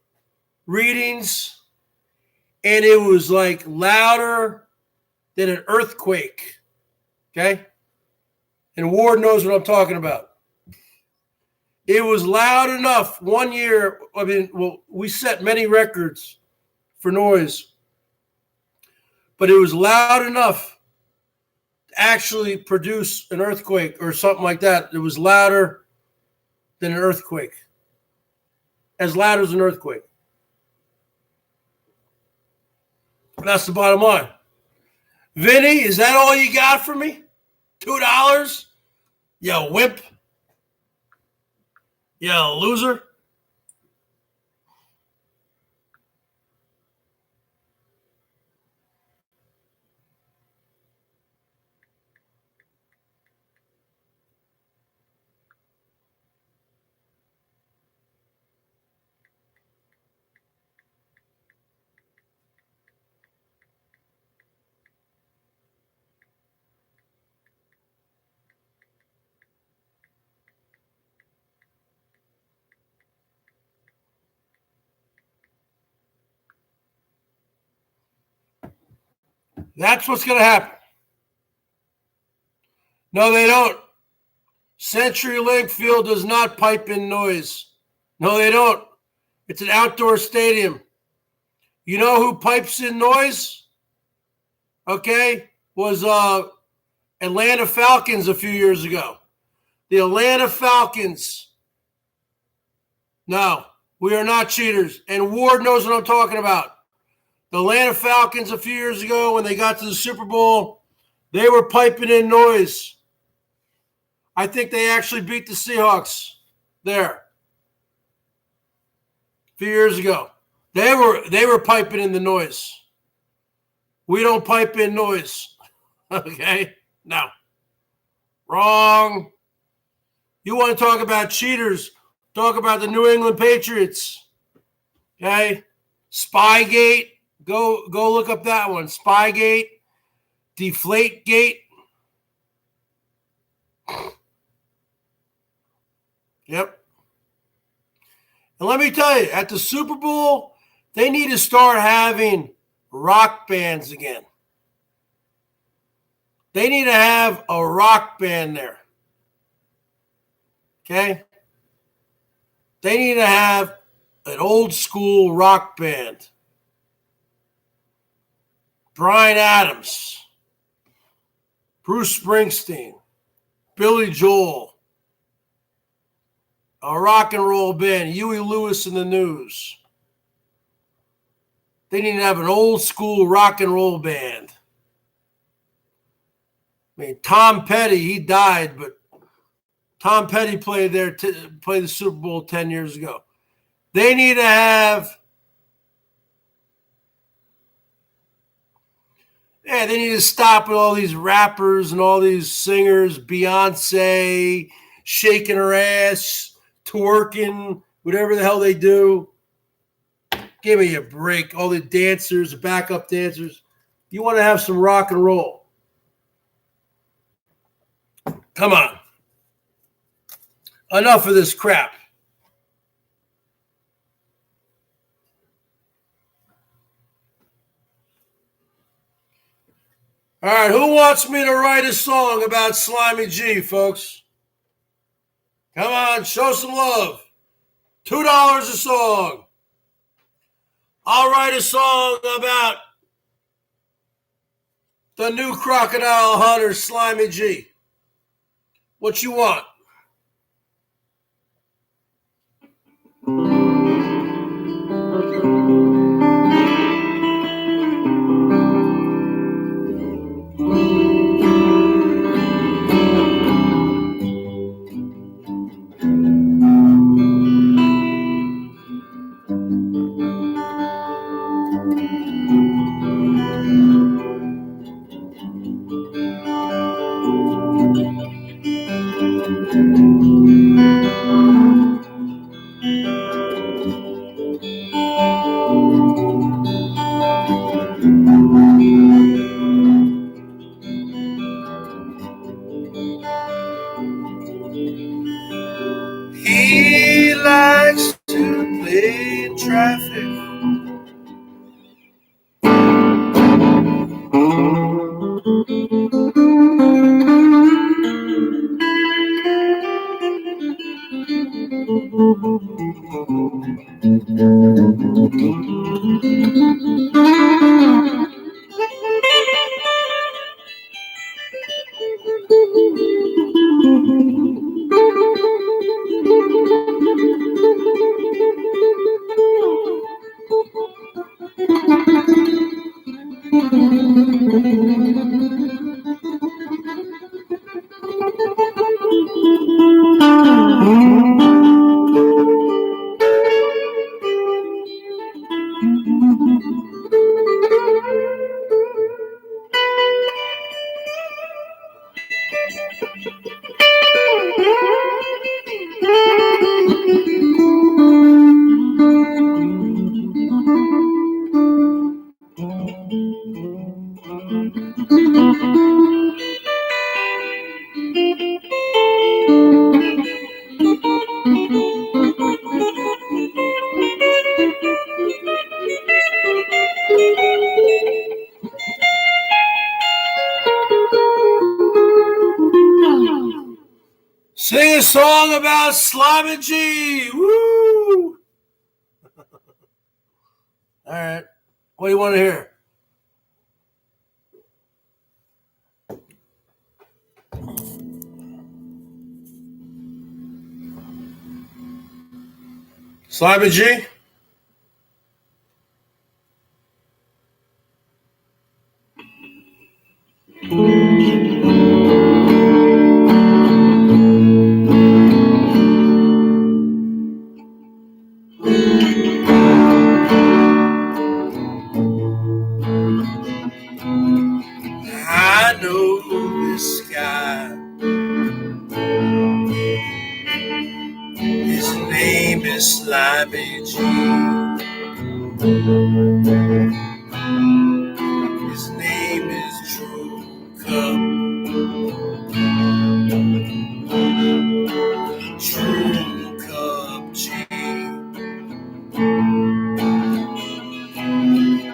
A: readings, and it was like louder than an earthquake. Okay? And Ward knows what I'm talking about. It was loud enough one year. I mean, well, we set many records for noise, but it was loud enough to actually produce an earthquake or something like that. It was louder than an earthquake. As loud as an earthquake. That's the bottom line. Vinny, is that all you got for me? $2? You wimp. You loser. That's what's going to happen. No, they don't. CenturyLink Field does not pipe in noise. No, they don't. It's an outdoor stadium. You know who pipes in noise? Okay, was Atlanta Falcons a few years ago. The Atlanta Falcons. No, we are not cheaters. And Ward knows what I'm talking about. The Atlanta Falcons a few years ago, when they got to the Super Bowl, they were piping in noise. I think they actually beat the Seahawks there a few years ago. They were piping in the noise. We don't pipe in noise. Okay? No. Wrong. You want to talk about cheaters? Talk about the New England Patriots. Okay? Spygate. Go look up that one. Spygate. Deflategate. Yep. And let me tell you, at the Super Bowl, they need to start having rock bands again. They need to have a rock band there. Okay? They need to have an old school rock band. Bryan Adams, Bruce Springsteen, Billy Joel, a rock and roll band, Huey Lewis and the News. They need to have an old school rock and roll band. I mean, Tom Petty, he died, but Tom Petty played the Super Bowl 10 years ago. They need to have, they need to stop with all these rappers and all these singers, Beyonce, shaking her ass, twerking, whatever the hell they do. Give me a break. All the dancers, the backup dancers. You want to have some rock and roll. Come on. Enough of this crap. All right, who wants me to write a song about Slimy G, folks? Come on, show some love. $2 a song. I'll write a song about the new crocodile hunter, Slimy G. What you want? Sing a song about Slimy G. Woo! All right. What do you want to hear? Slimy G? I know this guy. His name is Slimy G. His name is True Cup. True Cup G.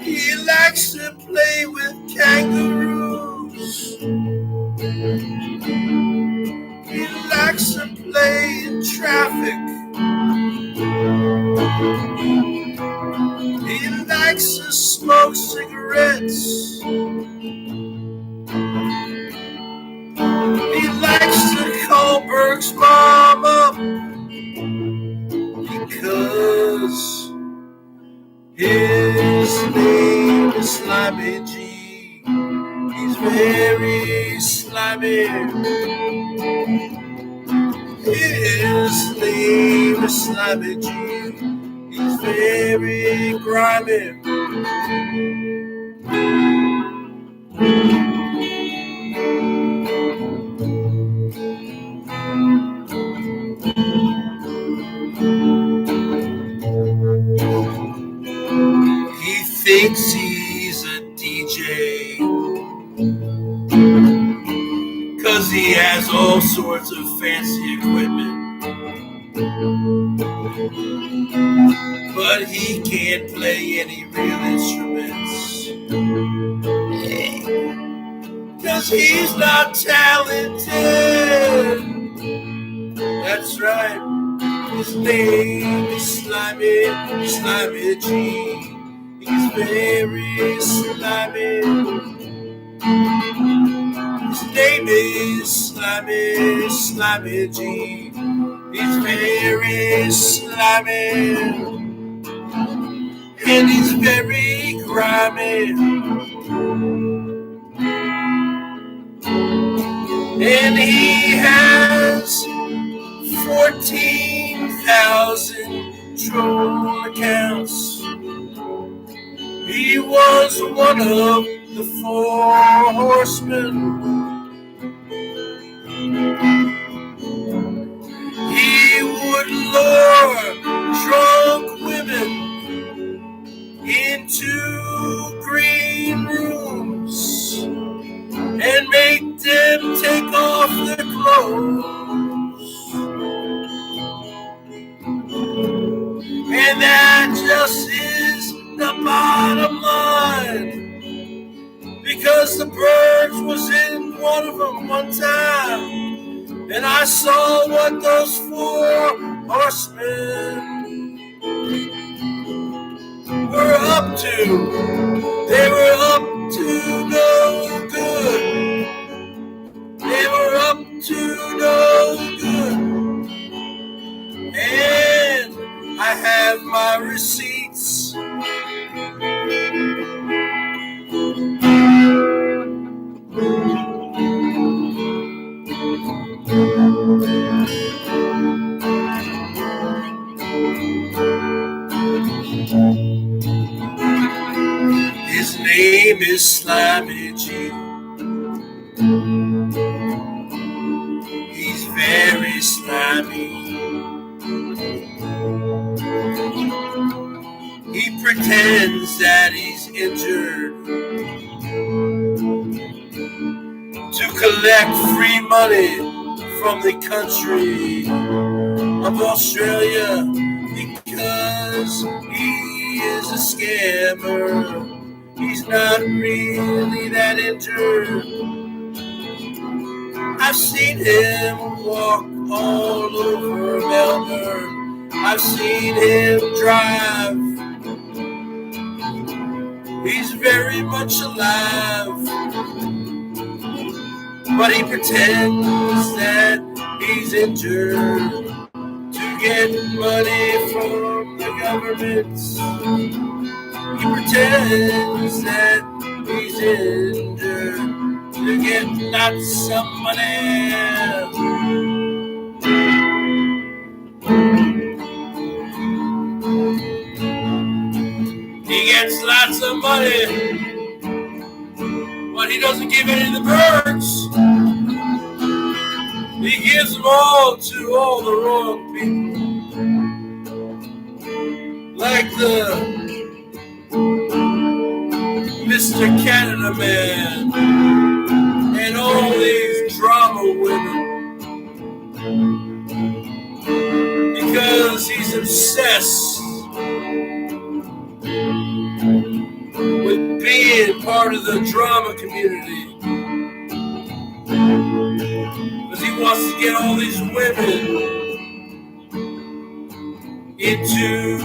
A: He likes to play with kangaroos. He likes to play in traffic. He likes to smoke cigarettes. He likes to call BERGS mom up because his name is Slimy G. He's very slimy. His name is Slimy G. He's very grimy. He thinks he's a DJ 'cause he has all sorts of fancy equipment. But he can't play any real instruments 'cause he's not talented. That's right. His name is Slimy G. He's very slimy. His name is Slimy G. He's very slimy. And he's very grimy. And he has 14,000 troll accounts. He was one of the 4 horsemen. He would lure drunk women into green rooms and make them take off their clothes. And that just is the bottom line. Because the BERGS was in one of them one time. And I saw what those 4 horsemen were up to. They were up to no good. They were up to no good. And I have my receipts. His name is Slimy G. He's very slimy. He pretends that he's injured collect free money from the country of Australia because he is a scammer. He's not really that injured. I've seen him walk all over Melbourne. I've seen him drive. He's very much alive, but he pretends that he's injured to get money from the government. He pretends that he's injured to get lots of money. He gets lots of money, but he doesn't give any to the birds. He gives them all to all the wrong people. Like the Mr. Canada Man and all these drama women. Because he's obsessed with being part of the drama community. Because he wants to get all these women into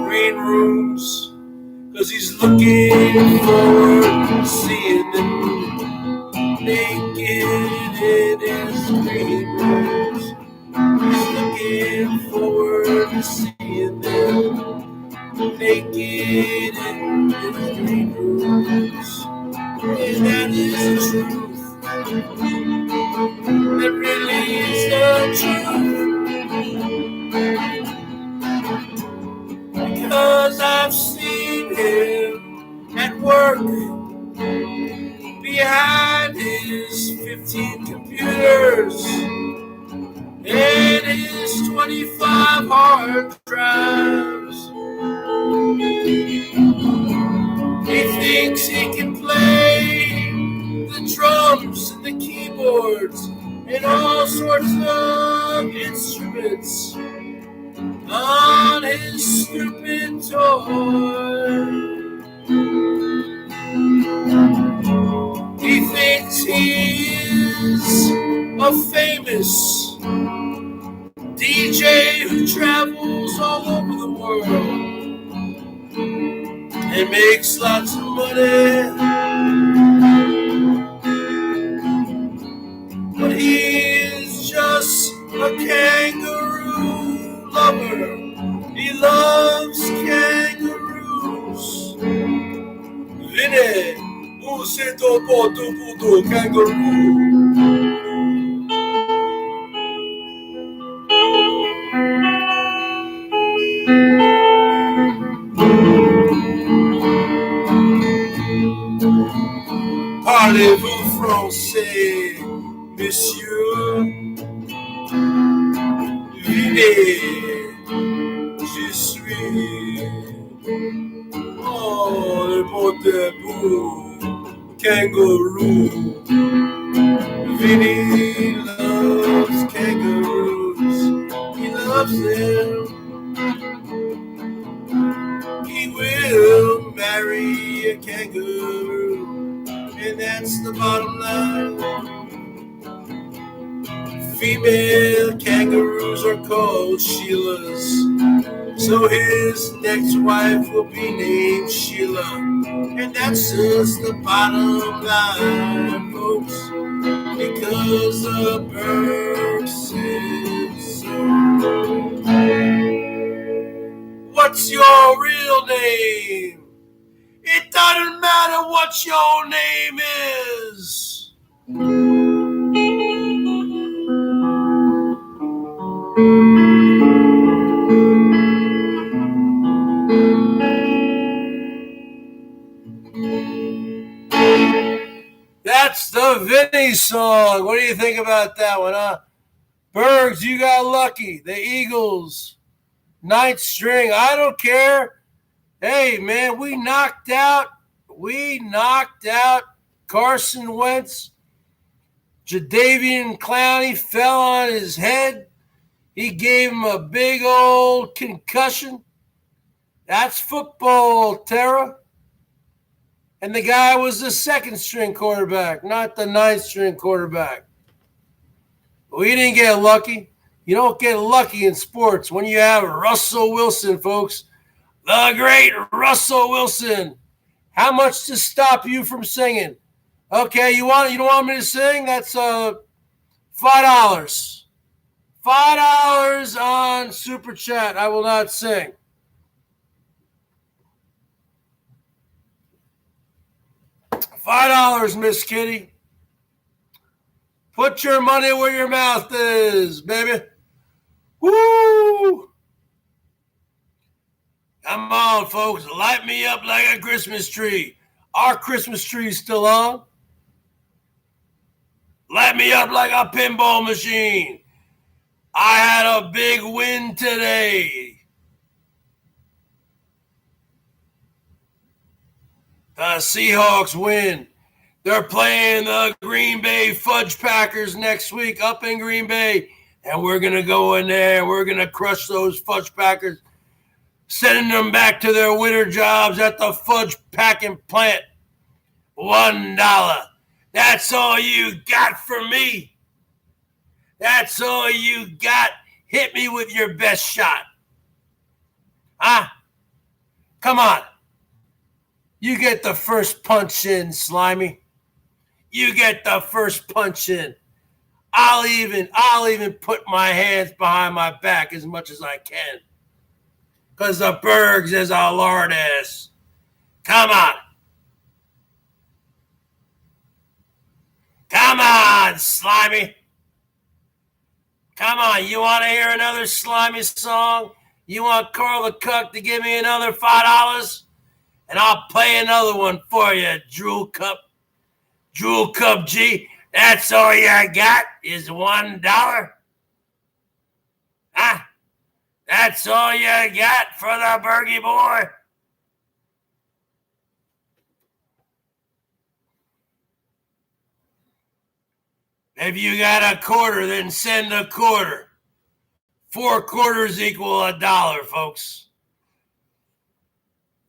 A: green rooms. Because he's looking forward to seeing them naked in his green rooms. He's looking forward to seeing them naked in his green rooms. And that is the truth. That really is the truth. Because I've seen him at work behind his 15 computers and his 25 hard drives. He thinks he can play the drums and the keyboards and all sorts of instruments on his stupid toy. He thinks he is a famous DJ who travels all over the world and makes lots of money. But he is just a kangaroo lover. He loves kangaroos. Vine, c'est ton poteau kangaroo. Parlez-vous français, monsieur? Venez, je suis le poteau kangaroo. Vinny loves kangaroos. He loves them. He will marry a kangaroo, and that's the bottom line. Female kangaroos are called Sheilas, so his next wife will be named Sheila, and that's just the bottom line, folks, because the BERGS says so. What's your real name? It doesn't matter what your name is. That's the Vinny song. What do you think about that one, huh? Bergs, you got lucky. The Eagles, 9th string. I don't care. Hey, man, we knocked out Carson Wentz Jadeveon Clowney fell on his head. He gave him a big old concussion. That's football, Tara. And the guy was the second string quarterback, not the ninth string quarterback. We didn't get lucky. You don't get lucky in sports when you have Russell Wilson, folks. The great Russell Wilson. How much to stop you from singing? Okay, you don't want me to sing? That's $5. $5 on Super Chat. I will not sing. $5, Miss Kitty. Put your money where your mouth is, baby. Woo! Come on, folks. Light me up like a Christmas tree. Our Christmas tree is still on. Light me up like a pinball machine. I had a big win today. The Seahawks win. They're playing the Green Bay Fudge Packers next week up in Green Bay. And we're going to go in there. We're going to crush those Fudge Packers, sending them back to their winter jobs at the fudge packing plant. $1. That's all you got for me. That's all you got. Hit me with your best shot. Huh? Come on. You get the first punch in, Slimy. You get the first punch in. I'll even put my hands behind my back as much as I can. Because the Bergs is a lord ass. Come on. Come on, Slimy. Come on, you want to hear another Slimy song? You want Carl the Cuck to give me another $5? And I'll play another one for you, Drool Cup. Drool Cup G. That's all you got is $1? Huh? That's all you got for the Bergie boy? If you got a quarter, then send a quarter. 4 quarters equal $1, folks.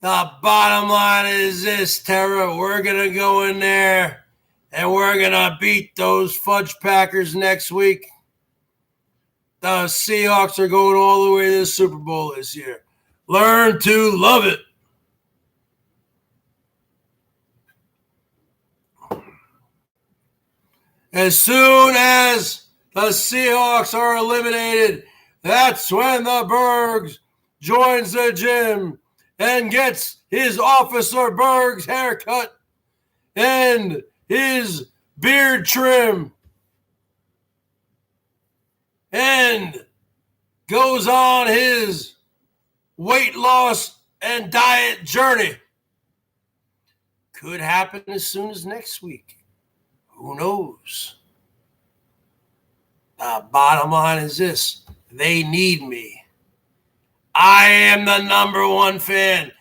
A: The bottom line is this, Tara. We're going to go in there and we're going to beat those Fudge Packers next week. The Seahawks are going all the way to the Super Bowl this year. Learn to love it. As soon as the Seahawks are eliminated, that's when the Bergs joins the gym and gets his Officer Bergs haircut and his beard trim and goes on his weight loss and diet journey. Could happen as soon as next week. Who knows? The bottom line is this. They need me. I am the number one fan.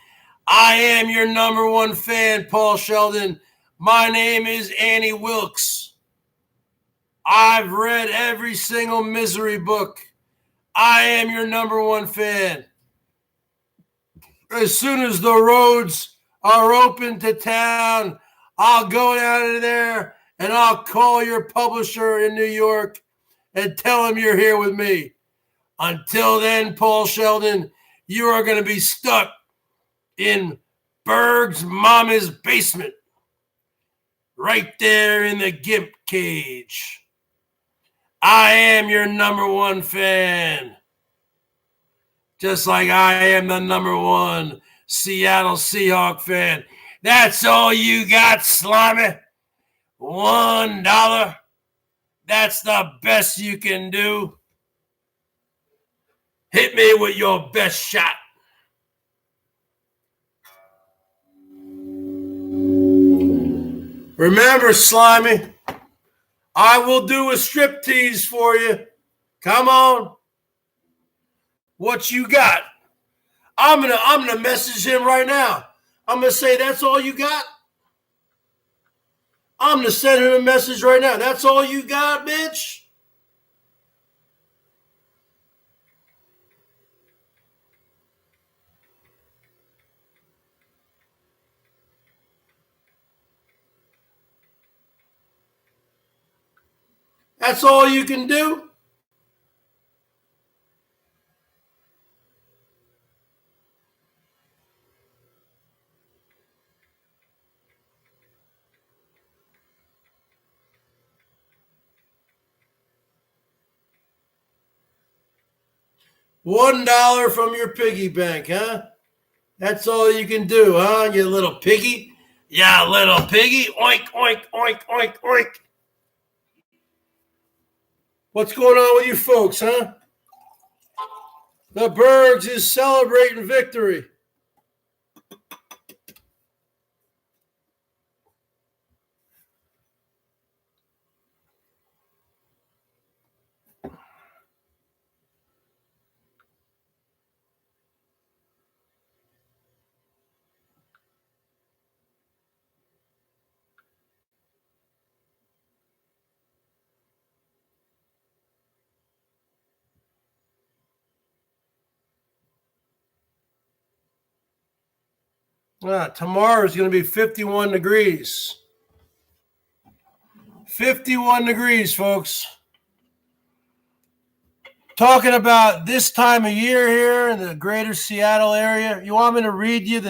A: I am your number one fan, Paul Sheldon. My name is Annie Wilkes. I've read every single misery book. I am your number one fan. As soon as the roads are open to town, I'll go down in there and I'll call your publisher in New York and tell him you're here with me. Until then, Paul Sheldon, you are going to be stuck in Berg's mama's basement. Right there in the gimp cage. I am your number one fan. Just like I am the number one Seattle Seahawk fan. That's all you got, Slimy? $1? That's the best you can do? Hit me with your best shot. Remember, Slimy, I will do a striptease for you. Come on. What you got? I'm gonna message him right now. I'm gonna say, that's all you got? I'm going to send him a message right now. That's all you got, bitch? That's all you can do? $1 from your piggy bank, huh? That's all you can do, huh, you little piggy? Yeah, little piggy. Oink, oink, oink, oink, oink. What's going on with you folks, huh? The Bergs is celebrating victory. Tomorrow is going to be 51 degrees. 51 degrees, folks. Talking about this time of year here in the greater Seattle area. You want me to read you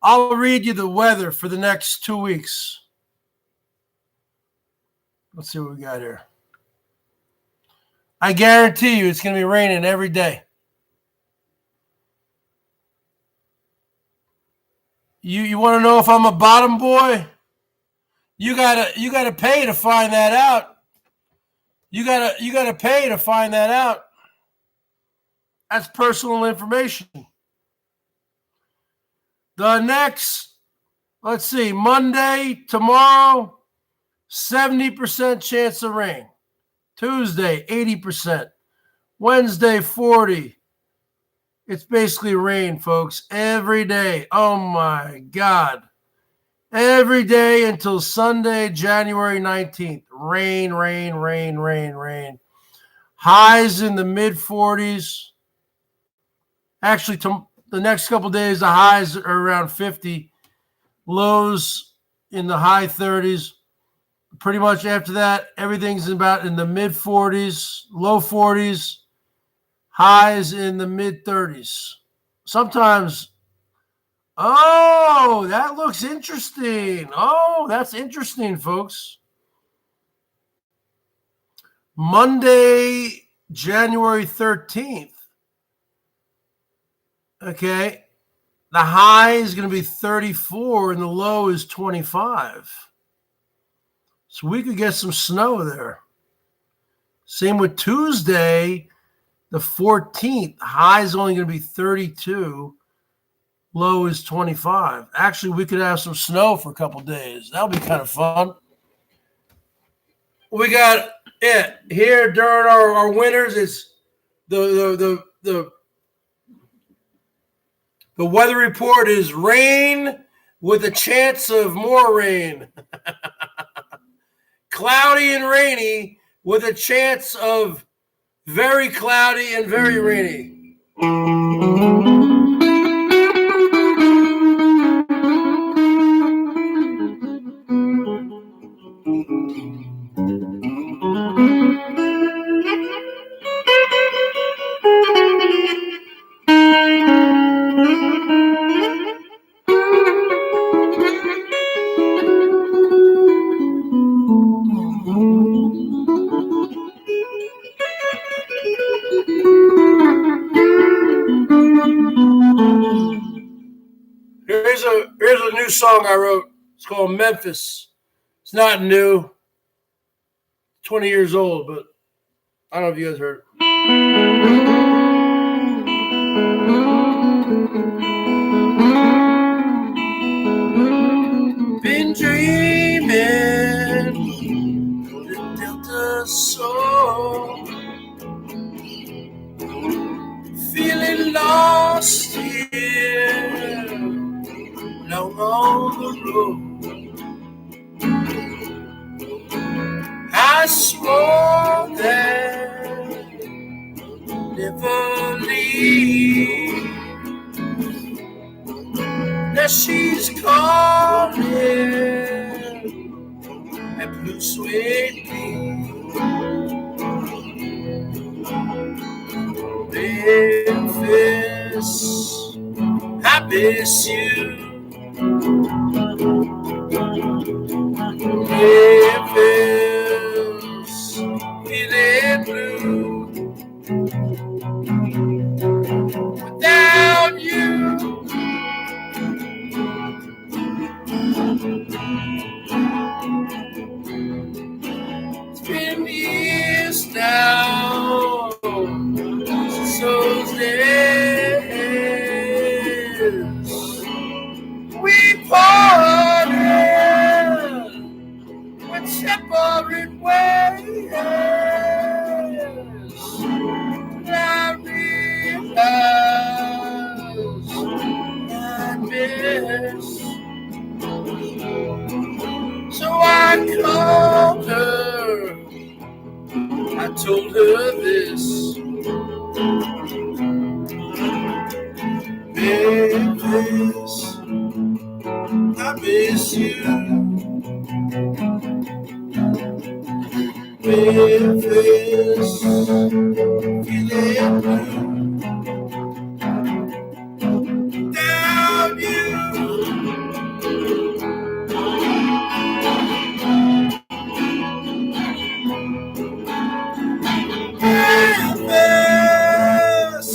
A: I'll read you the weather for the next 2 weeks. Let's see what we got here. I guarantee you it's going to be raining every day. You want to know if I'm a bottom boy? You gotta pay to find that out. You gotta pay to find that out. That's personal information. The next, let's see, Monday, tomorrow, 70% chance of rain. Tuesday, 80%. Wednesday, 40%. It's basically rain, folks, every day. Oh my God. Every day until Sunday, January 19th. Rain, rain, rain, rain, rain. Highs in the mid-40s. Actually, the next couple days, the highs are around 50. Lows in the high 30s. Pretty much after that, everything's about in the mid-40s, low 40s. Highs in the mid-30s. Sometimes, oh, that looks interesting. Oh, that's interesting, folks. Monday, January 13th. Okay. The high is going to be 34 and the low is 25. So we could get some snow there. Same with Tuesday, the 14th. High is only going to be 32. Low is 25. Actually, we could have some snow for a couple days. That'll be kind of fun. We got it here during our winters. It's the weather report is rain with a chance of more rain. Cloudy and rainy with a chance of very cloudy and very rainy. Here's a new song I wrote. It's called Memphis. It's not new. 20 years old, but I don't know if you guys heard it. Been dreaming on the Delta soul, feeling lost here, long on the road. I swore that never leave. Now she's calling at Blue Suede King. Memphis, I miss you. Memphis, feeling blue without you. It's been years now since those days we parted with separate ways. And I realize I miss. So I called her, I told her this. Memphis, I miss you. Memphis, feeling blue without you. Memphis,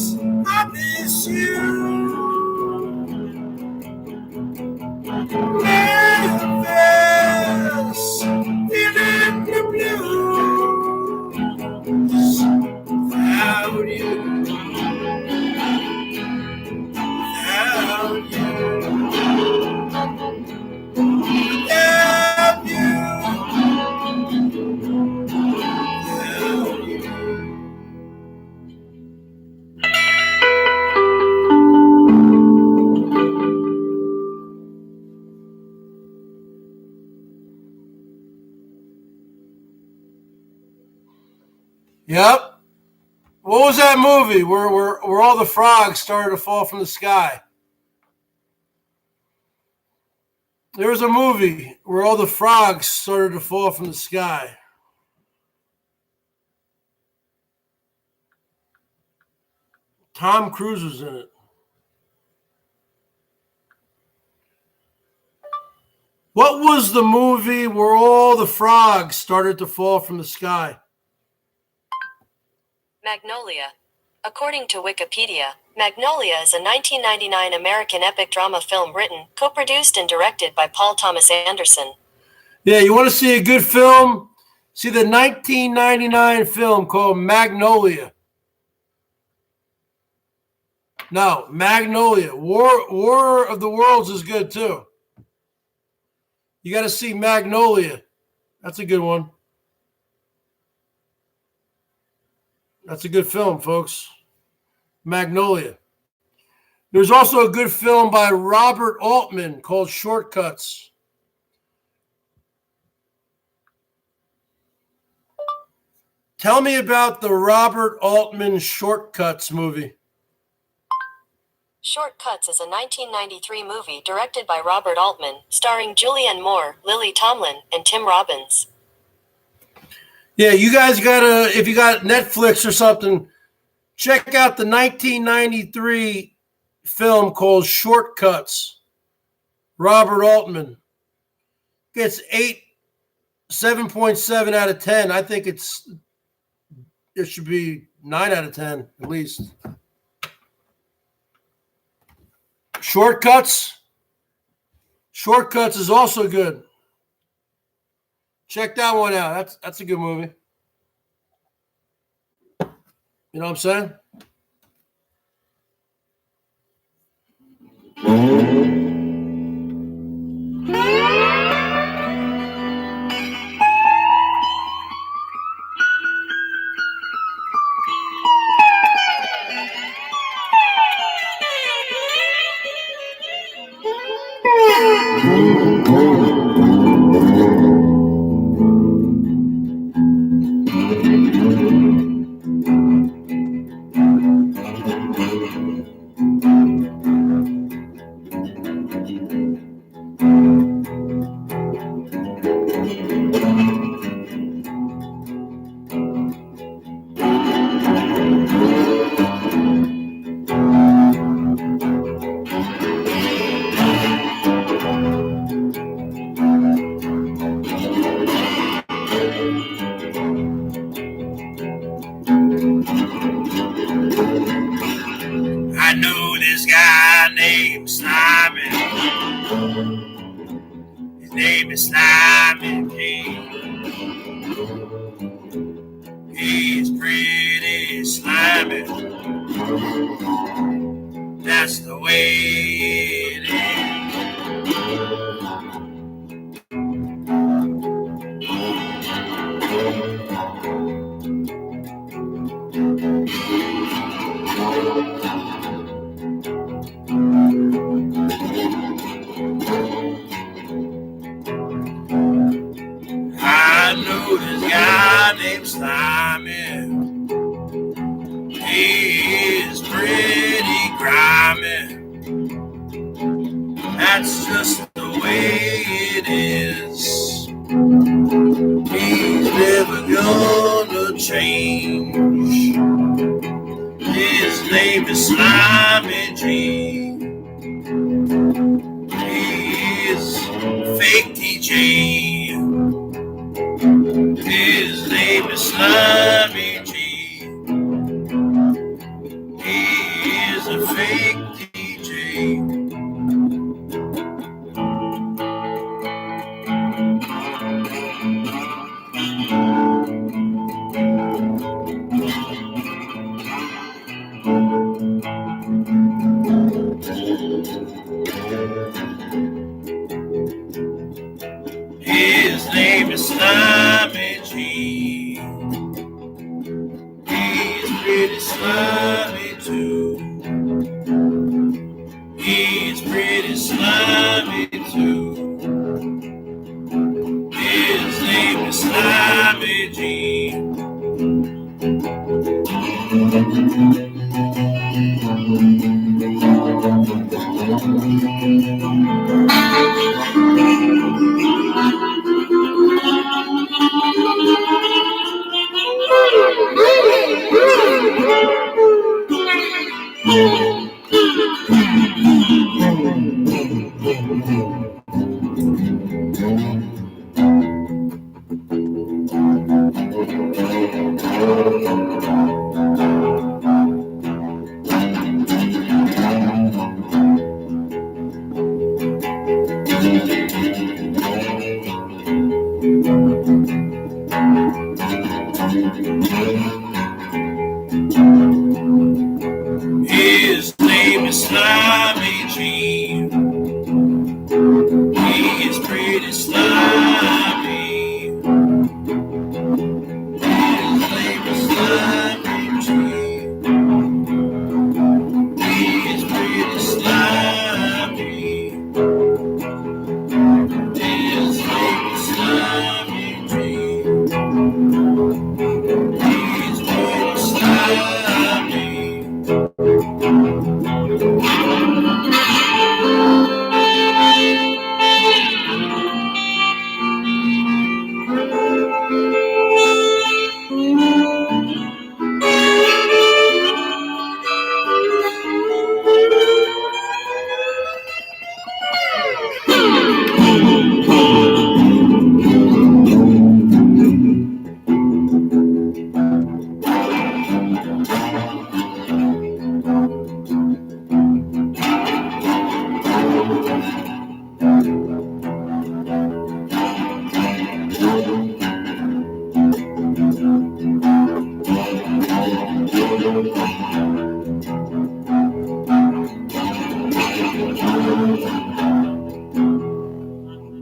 A: I miss you. Memphis, feeling the blues without you. Without you. Without you. Without you. Yep. What was that movie where all the frogs started to fall from the sky? There was a movie where all the frogs started to fall from the sky. Tom Cruise was in it. What was the movie where all the frogs started to fall from the sky?
B: Magnolia. According to Wikipedia, Magnolia is a 1999 American epic drama film written, co-produced and directed by Paul Thomas Anderson.
A: Yeah, you want to see a good film? See the 1999 film called Magnolia. No, Magnolia. War of the Worlds is good too. You got to see Magnolia. That's a good one. That's a good film, folks. Magnolia. There's also a good film by Robert Altman called Shortcuts. Tell me about the Robert Altman Shortcuts movie.
B: Shortcuts is a 1993 movie directed by Robert Altman, starring Julianne Moore, Lily Tomlin, and Tim Robbins.
A: Yeah, you guys gotta, if you got Netflix or something, check out the 1993 film called Shortcuts. Robert Altman. Gets 7.7 out of 10. I think it should be 9 out of 10 at least. Shortcuts is also good. Check that one out. That's a good movie. You know what I'm saying? king. He's pretty slimy. That's the way it is. I know this guy named Slimy. He's pretty grimy. That's just the way it is. He's never gonna change. His name is Slimy G. He's fake DJ. His name is Slimy G. He is a fake DJ. His name is Slimy G. He's pretty slimy too. He's pretty slimy too. His name is Slimy G. His name is Slimy G. He is pretty slimy. His name is Slimy G. He is pretty slimy. His name is Slimy G. He's pretty slimy.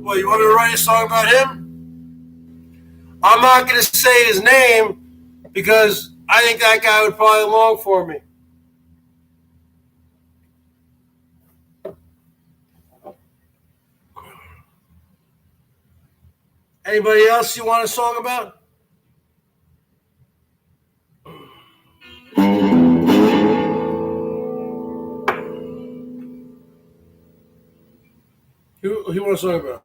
A: Well, you want me to write a song about him? I'm not going to say his name because I think that guy would probably long for me. Anybody else you want a song about? Who you want a song about?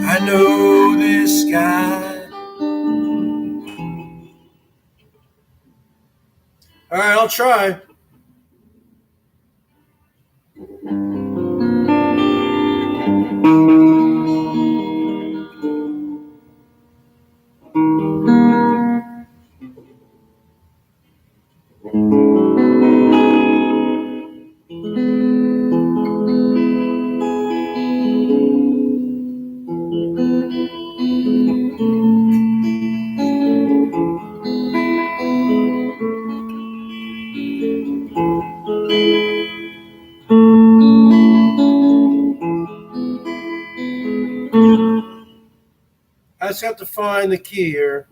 A: I know this guy. All right, I'll try. just have to find the key here.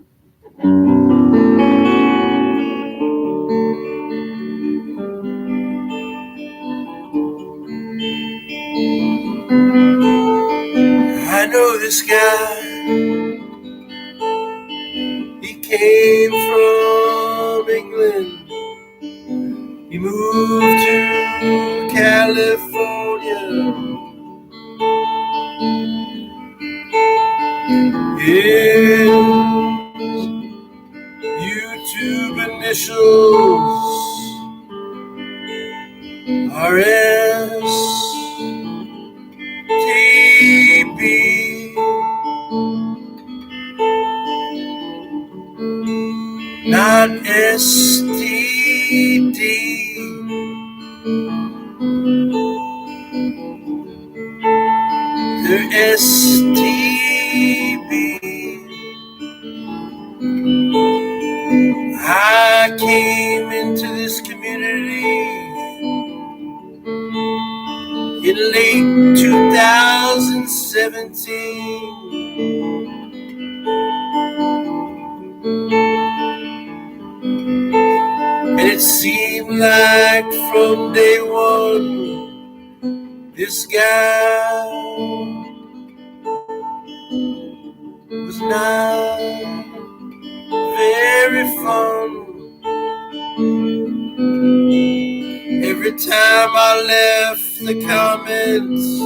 A: I know this guy. He came from England. He moved to California. His YouTube initials are STB. Not STD. They're STB. I came into this community in late 2017. And it seemed like from day one, this guy was not very fun. Every time I left the comments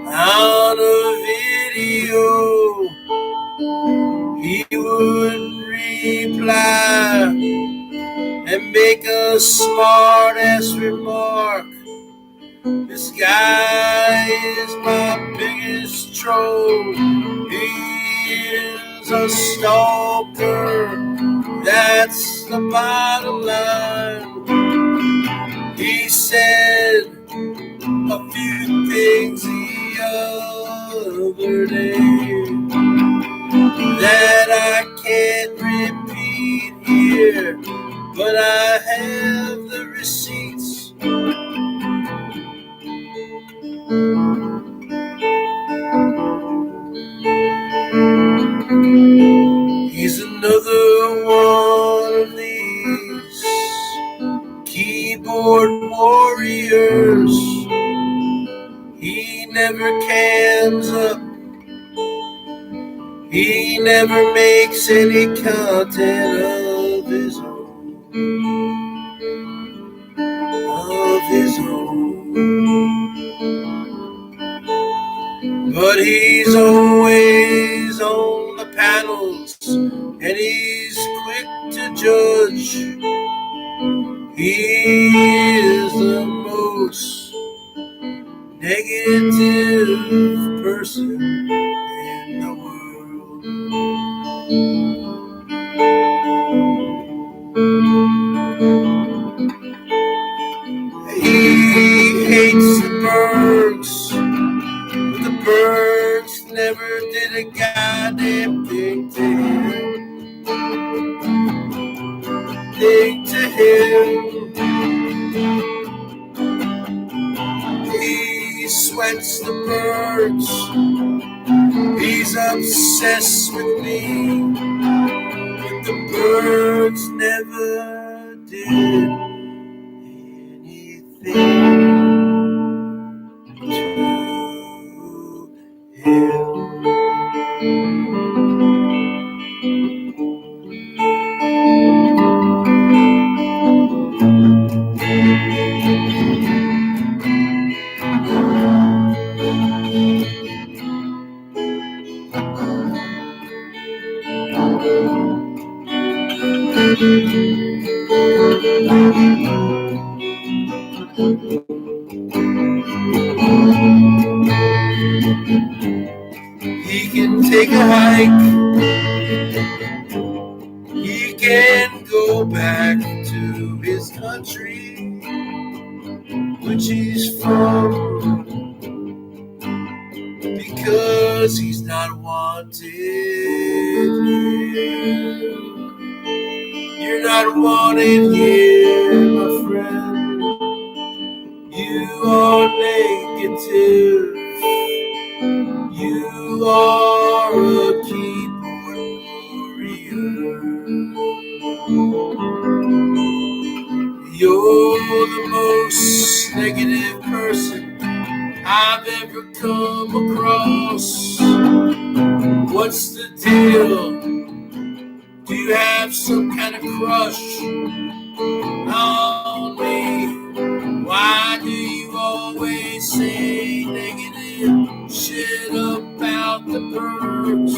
A: on a video, he would reply and make a smart-ass remark. This guy is my biggest troll. He is a stalker. That's the bottom line. He said a few things the other day that I can't repeat here, but I have the receipts. He's another one of these keyboard warriors. He never cans up. He never makes any content of his own. But he's always on the panels, and he's quick to judge. He is the most negative person in the world. He hates the BERGS, but the BERGS never did a goddamn thing to him. He sweats the BERGS. He's obsessed with me, but the BERGS never did anything to him. He can take a hike. He can go back to his country, which he's from, because he's not wanted here. You're not wanted here, my friend. You are negative. You are a king. the most negative person I've ever come across. What's the deal? Do you have some kind of crush on me? Why do you always say negative shit about the birds?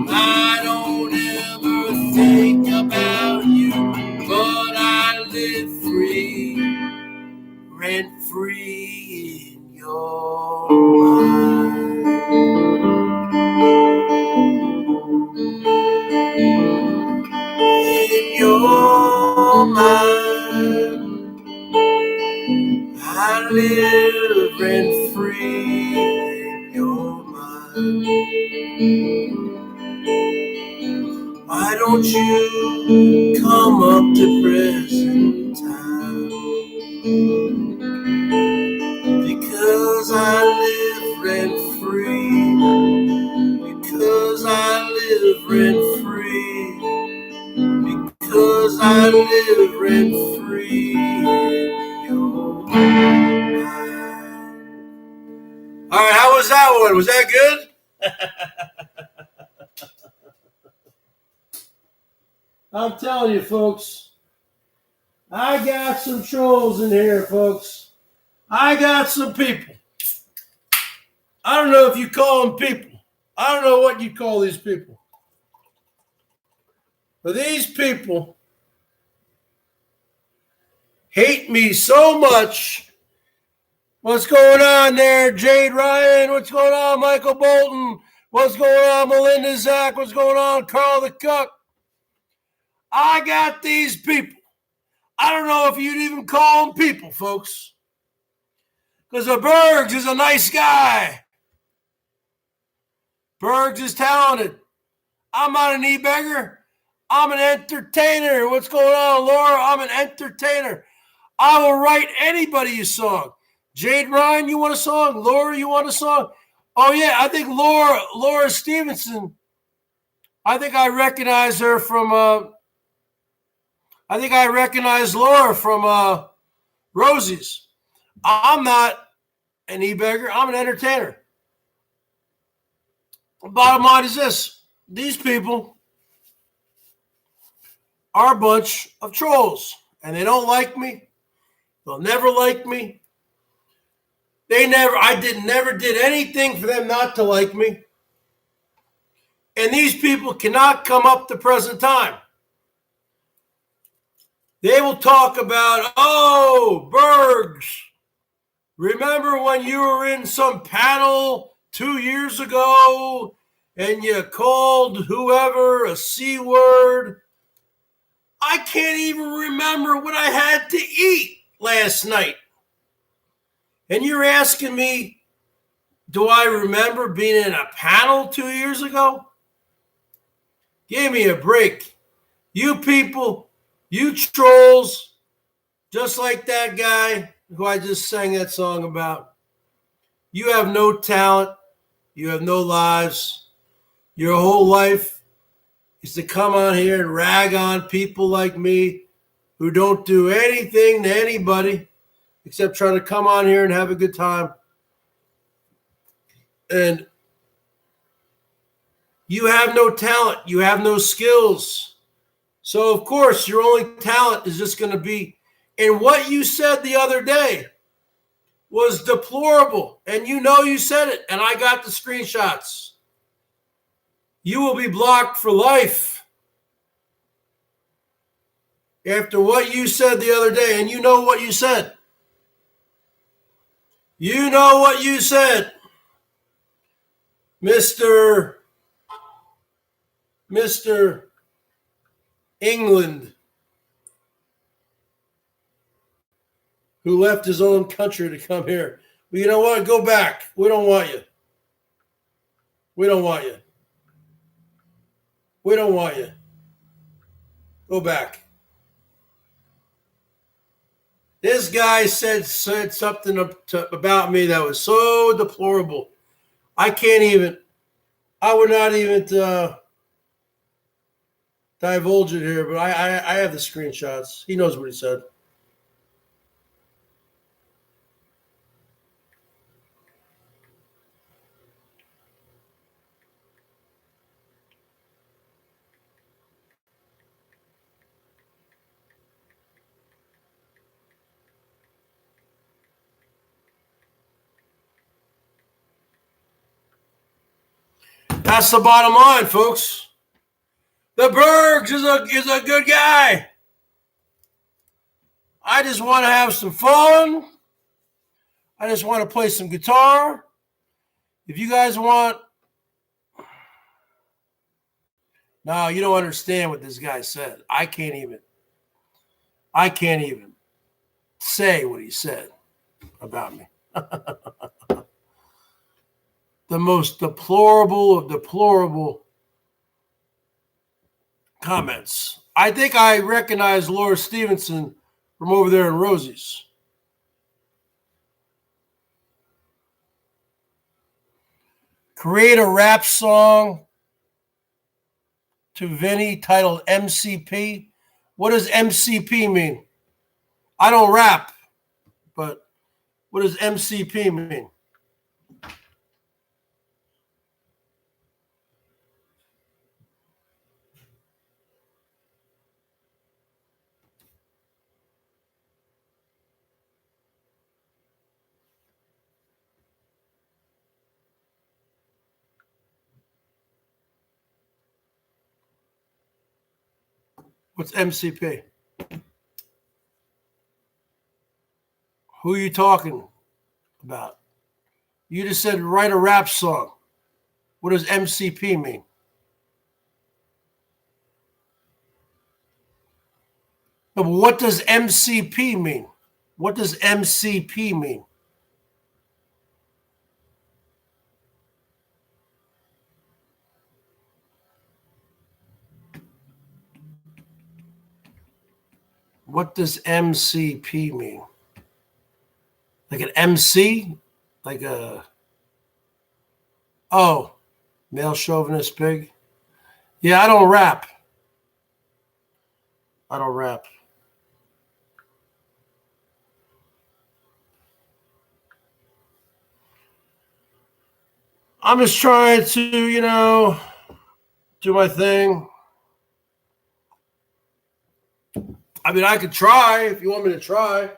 A: I don't ever think about you, but I live free, rent free in your mind. In your mind, I live rent free in your mind. Why don't you come up to present time? Because I live rent free. Because I live rent free. Because I live rent free in your mind. All right, how was that one? Was that good? I'm telling you, folks, I got some trolls in here, folks. I got some people. I don't know if you call them people. I don't know what you call these people. But these people hate me so much. What's going on there, Jade Ryan? What's going on, Michael Bolton? What's going on, Melinda Zach? What's going on, Carl the Cook? I got these people. I don't know if you'd even call them people, folks. Because the Bergs is a nice guy. Bergs is talented. I'm not an e-beggar. I'm an entertainer. What's going on, Laura? I'm an entertainer. I will write anybody a song. Jade Ryan, you want a song? Laura, you want a song? Oh, yeah, I think Laura Stevenson, I think I recognize her from, I think I recognize Laura from Rosie's. I'm not an e-beggar. I'm an entertainer. The bottom line is this. These people are a bunch of trolls, and they don't like me. They'll never like me. I never did anything for them not to like me. And these people cannot come up to present time. They will talk about, oh, Bergs, remember when you were in some panel 2 years ago and you called whoever a C word? I can't even remember what I had to eat last night. And you're asking me, do I remember being in a panel 2 years ago? Give me a break. You people, you trolls, just like that guy who I just sang that song about. You have no talent. You have no lives. Your whole life is to come on here and rag on people like me who don't do anything to anybody except try to come on here and have a good time. And you have no talent. You have no skills. So, of course, your only talent is just going to be, and what you said the other day was deplorable. And you know you said it, and I got the screenshots. You will be blocked for life after what you said the other day. And you know what you said. You know what you said, Mr. England, who left his own country to come here. Well, you know what? Go back. We don't want you. We don't want you. We don't want you. Go back. This guy said something about me that was so deplorable. I would not even divulge it here, but I have the screenshots. He knows what he said. That's the bottom line, folks. The Bergs is a good guy. I just want to have some fun. I just want to play some guitar. If you guys want... No, you don't understand what this guy said. I can't even say what he said about me. The most deplorable of deplorable comments. I think I recognize Laura Stevenson from over there in Rosie's. Create a rap song to Vinny titled MCP. What does MCP mean? I don't rap, but what does MCP mean? What's MCP? Who are you talking about? You just said write a rap song. What does MCP mean? No, but what does MCP mean? What does MCP mean? What does MCP mean? Like an MC? Like a... Oh, male chauvinist pig? Yeah, I don't rap. I don't rap. I'm just trying to, do my thing. I mean, I could try if you want me to try.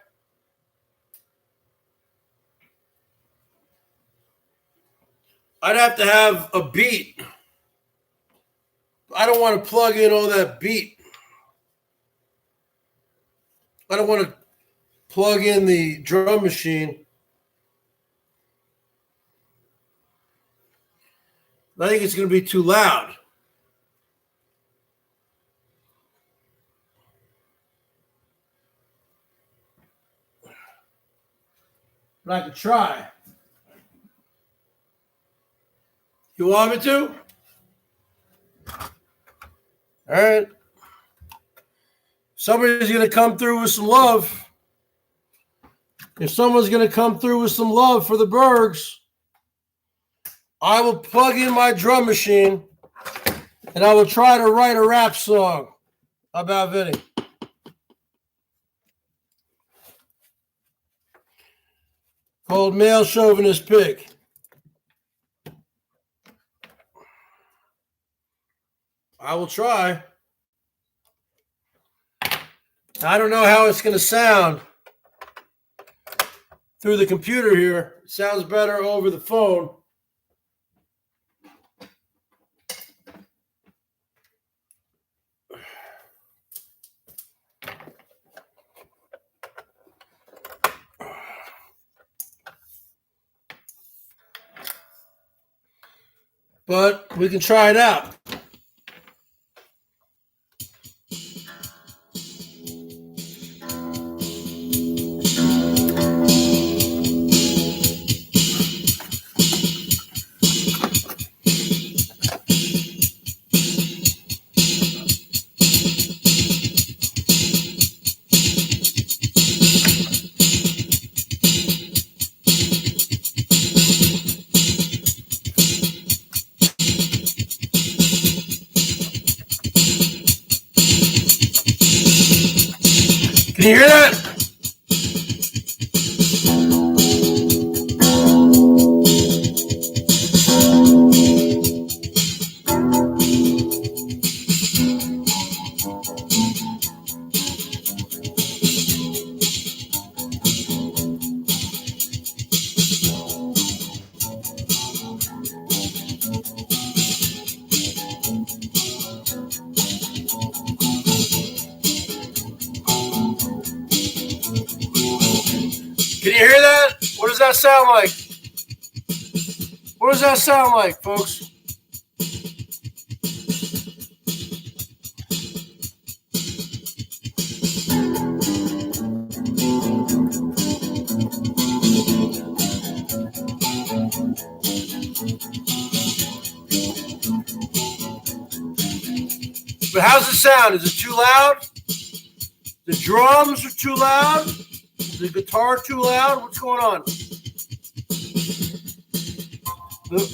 A: I'd have to have a beat. I don't want to plug in all that beat. I don't want to plug in the drum machine. I think it's going to be too loud. But I could try. You want me to? All right. Somebody's going to come through with some love. If someone's going to come through with some love for the Bergs, I will plug in my drum machine and I will try to write a rap song about Vinny. Called Male Chauvinist Pig. I will try. I don't know how it's going to sound through the computer here. It sounds better over the phone. But we can try it out. Can you hear that? Can you hear that? What does that sound like? What does that sound like, folks? But how's it sound? Is it too loud? The drums are too loud? Is the guitar too loud? What's going on?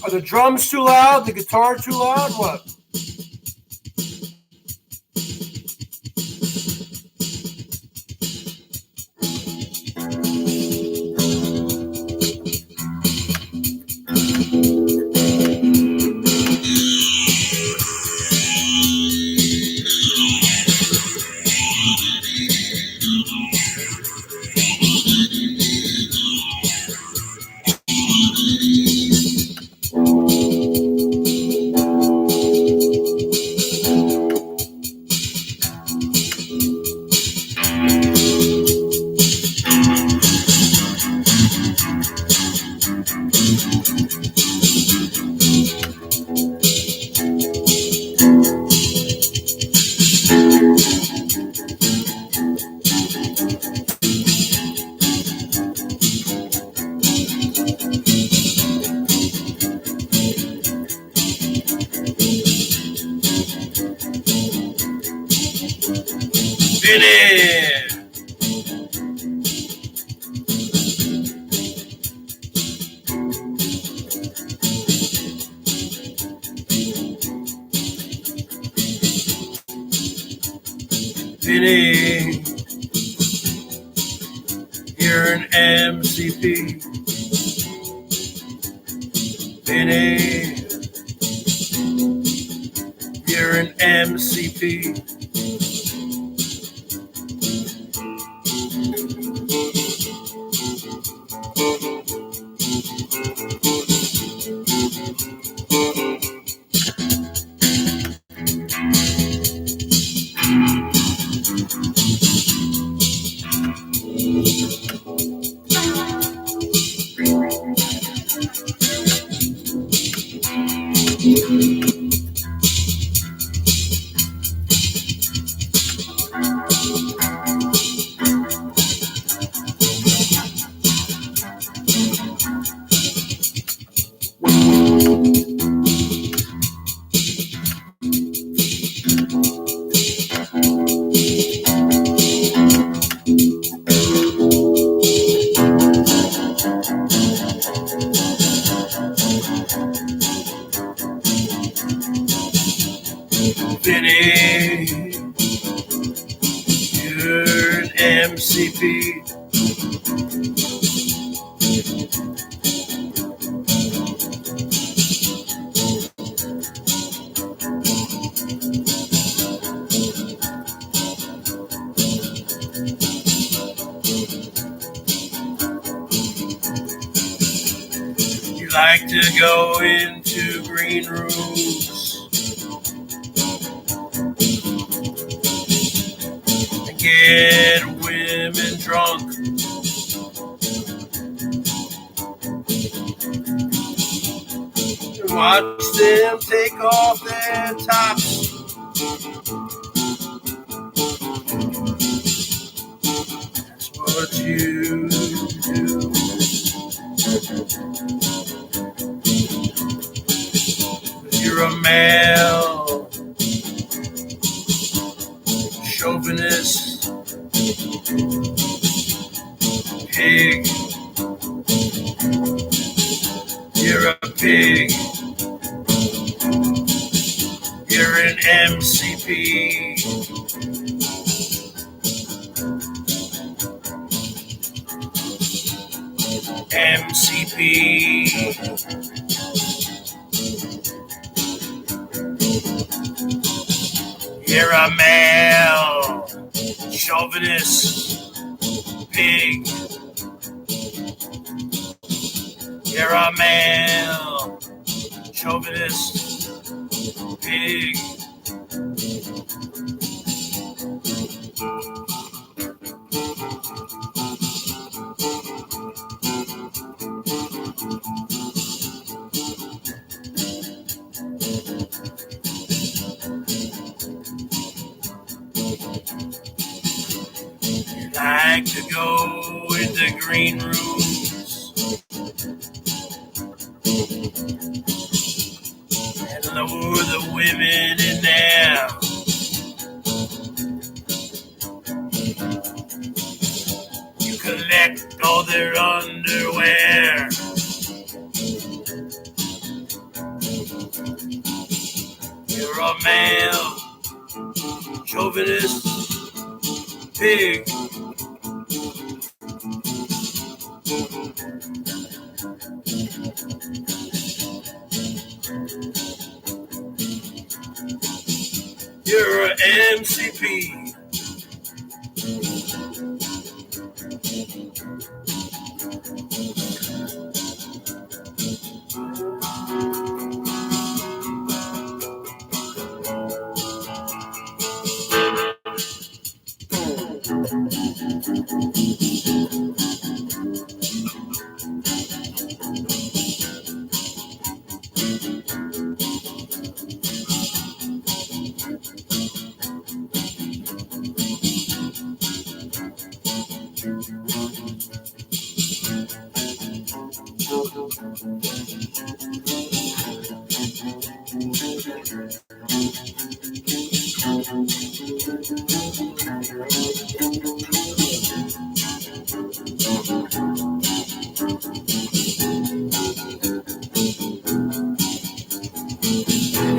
A: Are the drums too loud? The guitar too loud? What? Vinny, you're an MCP. Vinny, you're an MCP. Vinny, you're an MCP. You like to go into green rooms and get women drunk. And watch them take off their tops. That's what you do. You're a male chauvinist pig. You're a pig. You're an MCP. MCP. You're a male chauvinist pig. You're a male chauvinist pig. with the green rooms. And lure the women in there. You collect all their underwear. You're a male chauvinist pig. You're an MCP.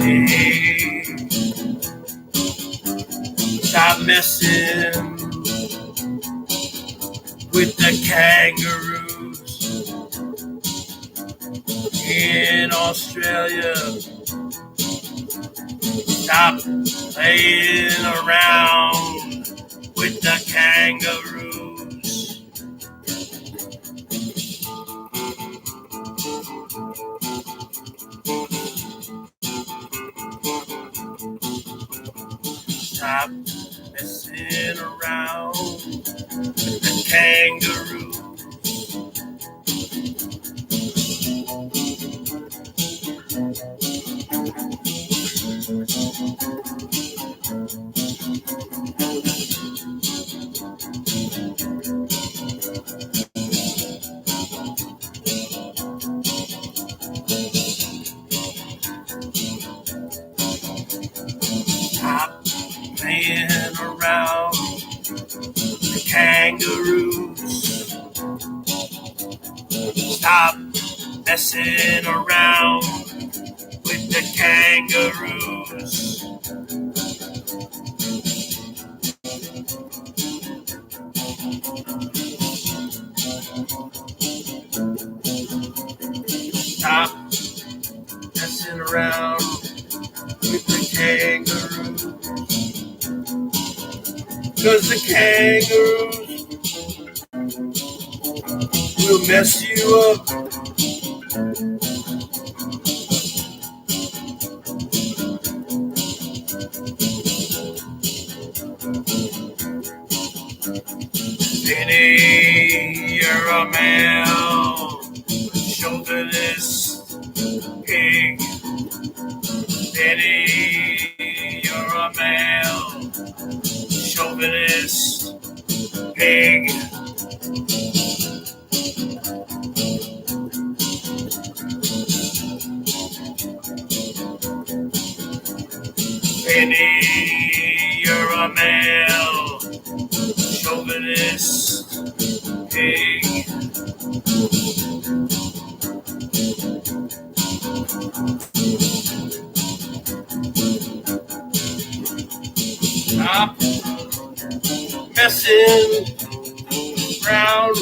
A: Hey, stop messing with the kangaroos in Australia. Stop playing around with the kangaroos. Stop messing around with the kangaroos. Stop playing around the kangaroos. Stop messing around with the kangaroos. Stop messing around with the kangaroos. 'Cause the kangaroos will mess you up. Benny, you're a male chauvinist pig. Benny, you're a male chauvinist pig. Benny, you're a male chauvinist pig. Stop messing around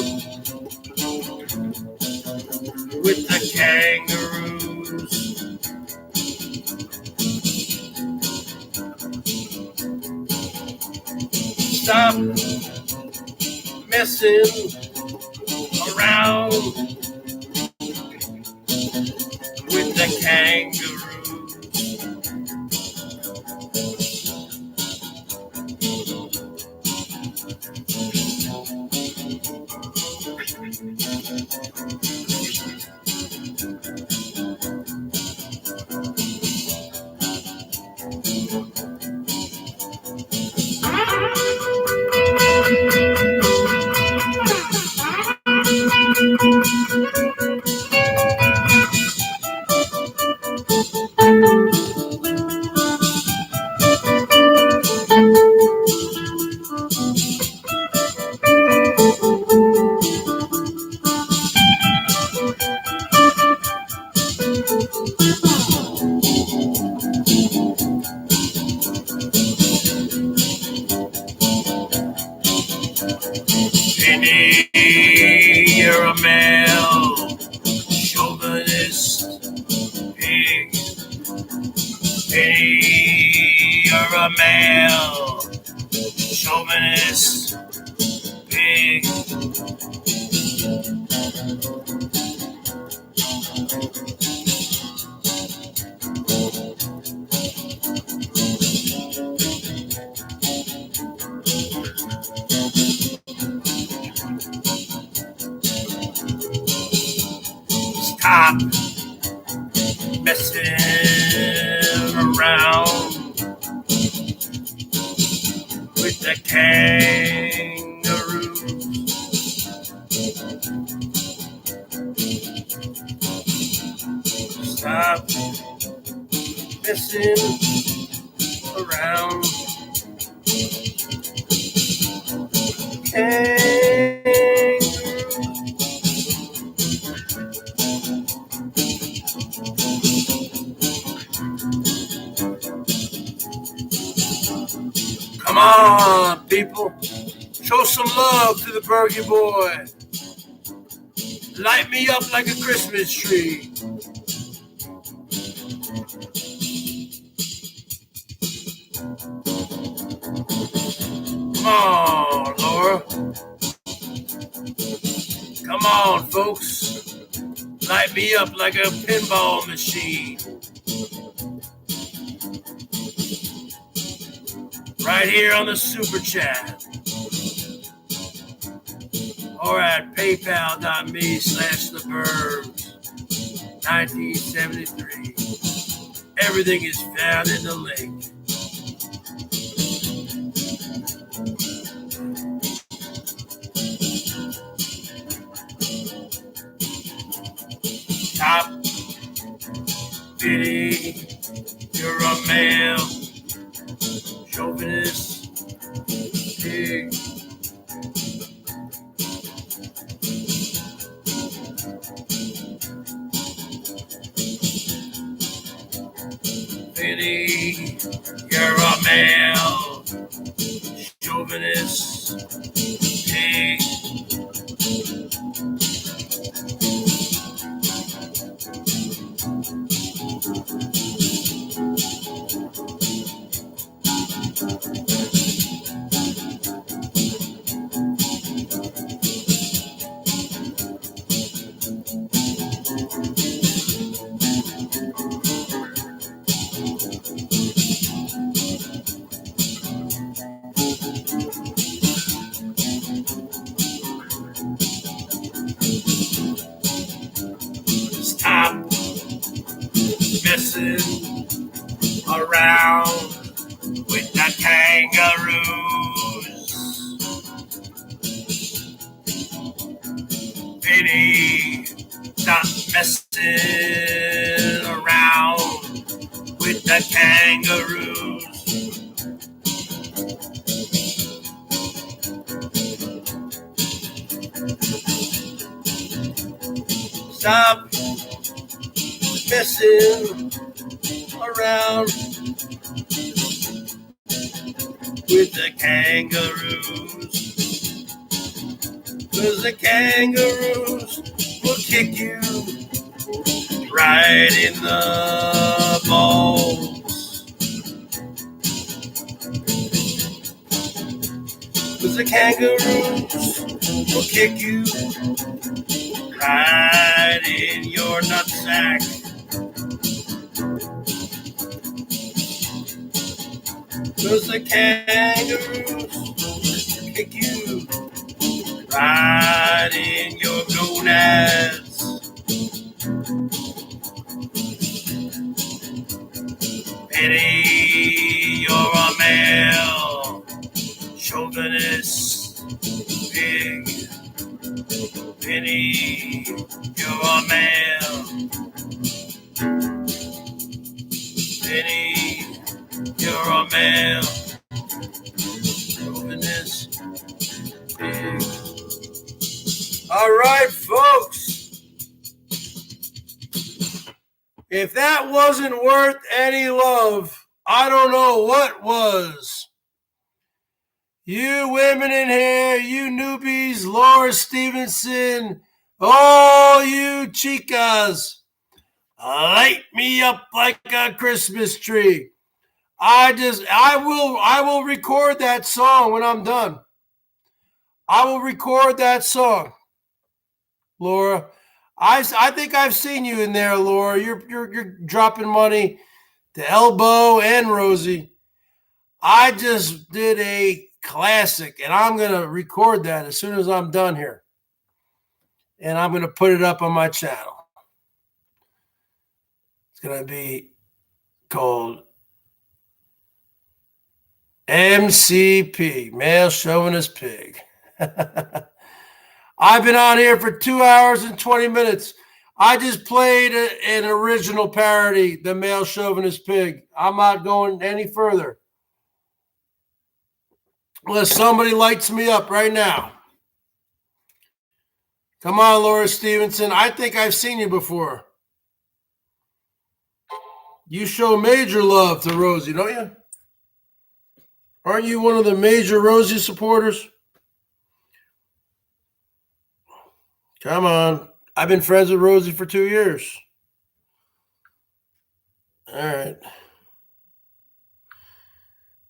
A: with the kangaroos. Stop messing around with the kangaroos. male, chauvinist, pig. Stop messing around with the kangaroos. Stop messing around. Kangaroos. Come on, people. Show some love to the Bergie boy. Light me up like a Christmas tree. Come on, Laura. Come on, folks. Light me up like a pinball machine. Right here on the Super Chat. Or at paypal.me/thebergs 1973. Everything is found in the link. Top Biddy, you're a male, chauvinist, pig. Biddy, you're a male, chauvinist, pig. Stop messing around with the kangaroos. Vinny, stop messing around with the kangaroos. Stop messing around with the kangaroos. 'Cause the kangaroos will kick you right in the balls. 'Cause the kangaroos will kick you right in your nutsack. Cause the kangaroos kick you right in your gonads. Penny, you're a male, chauvinist, pig. Penny, you're a male. Penny, you're a male. Chauvinist, pig. All right, folks. If that wasn't worth any love, I don't know what was. You women in here, you newbies, Laura Stevenson, all you chicas, light me up like a Christmas tree. I will record that song when I'm done. I will record that song, Laura. I think I've seen you in there, Laura. You're dropping money to Elbow and Rosie. I just did a classic, and I'm gonna record that as soon as I'm done here, and I'm gonna put it up on my channel. It's gonna be called MCP, Male Chauvinist Pig. I've been on here for 2 hours and 20 minutes. I just played an original parody, The Male Chauvinist Pig. I'm not going any further. Unless somebody lights me up right now. Come on, Laura Stevenson. I think I've seen you before. You show major love to Rosie, don't you? Aren't you one of the major Rosie supporters? Come on. I've been friends with Rosie for 2 years. All right.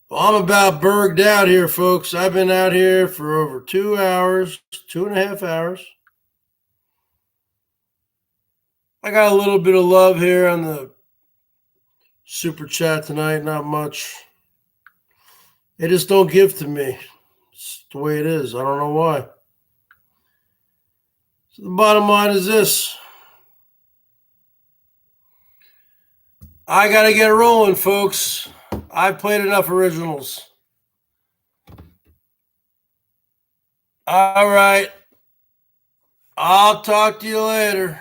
A: Well, I'm about burged out here, folks. I've been out here for over 2 hours, 2.5 hours. I got a little bit of love here on the super chat tonight, not much. They just don't give to me. It's the way it is. I don't know why. So the bottom line is this. I got to get rolling, folks. I've played enough originals. All right. I'll talk to you later.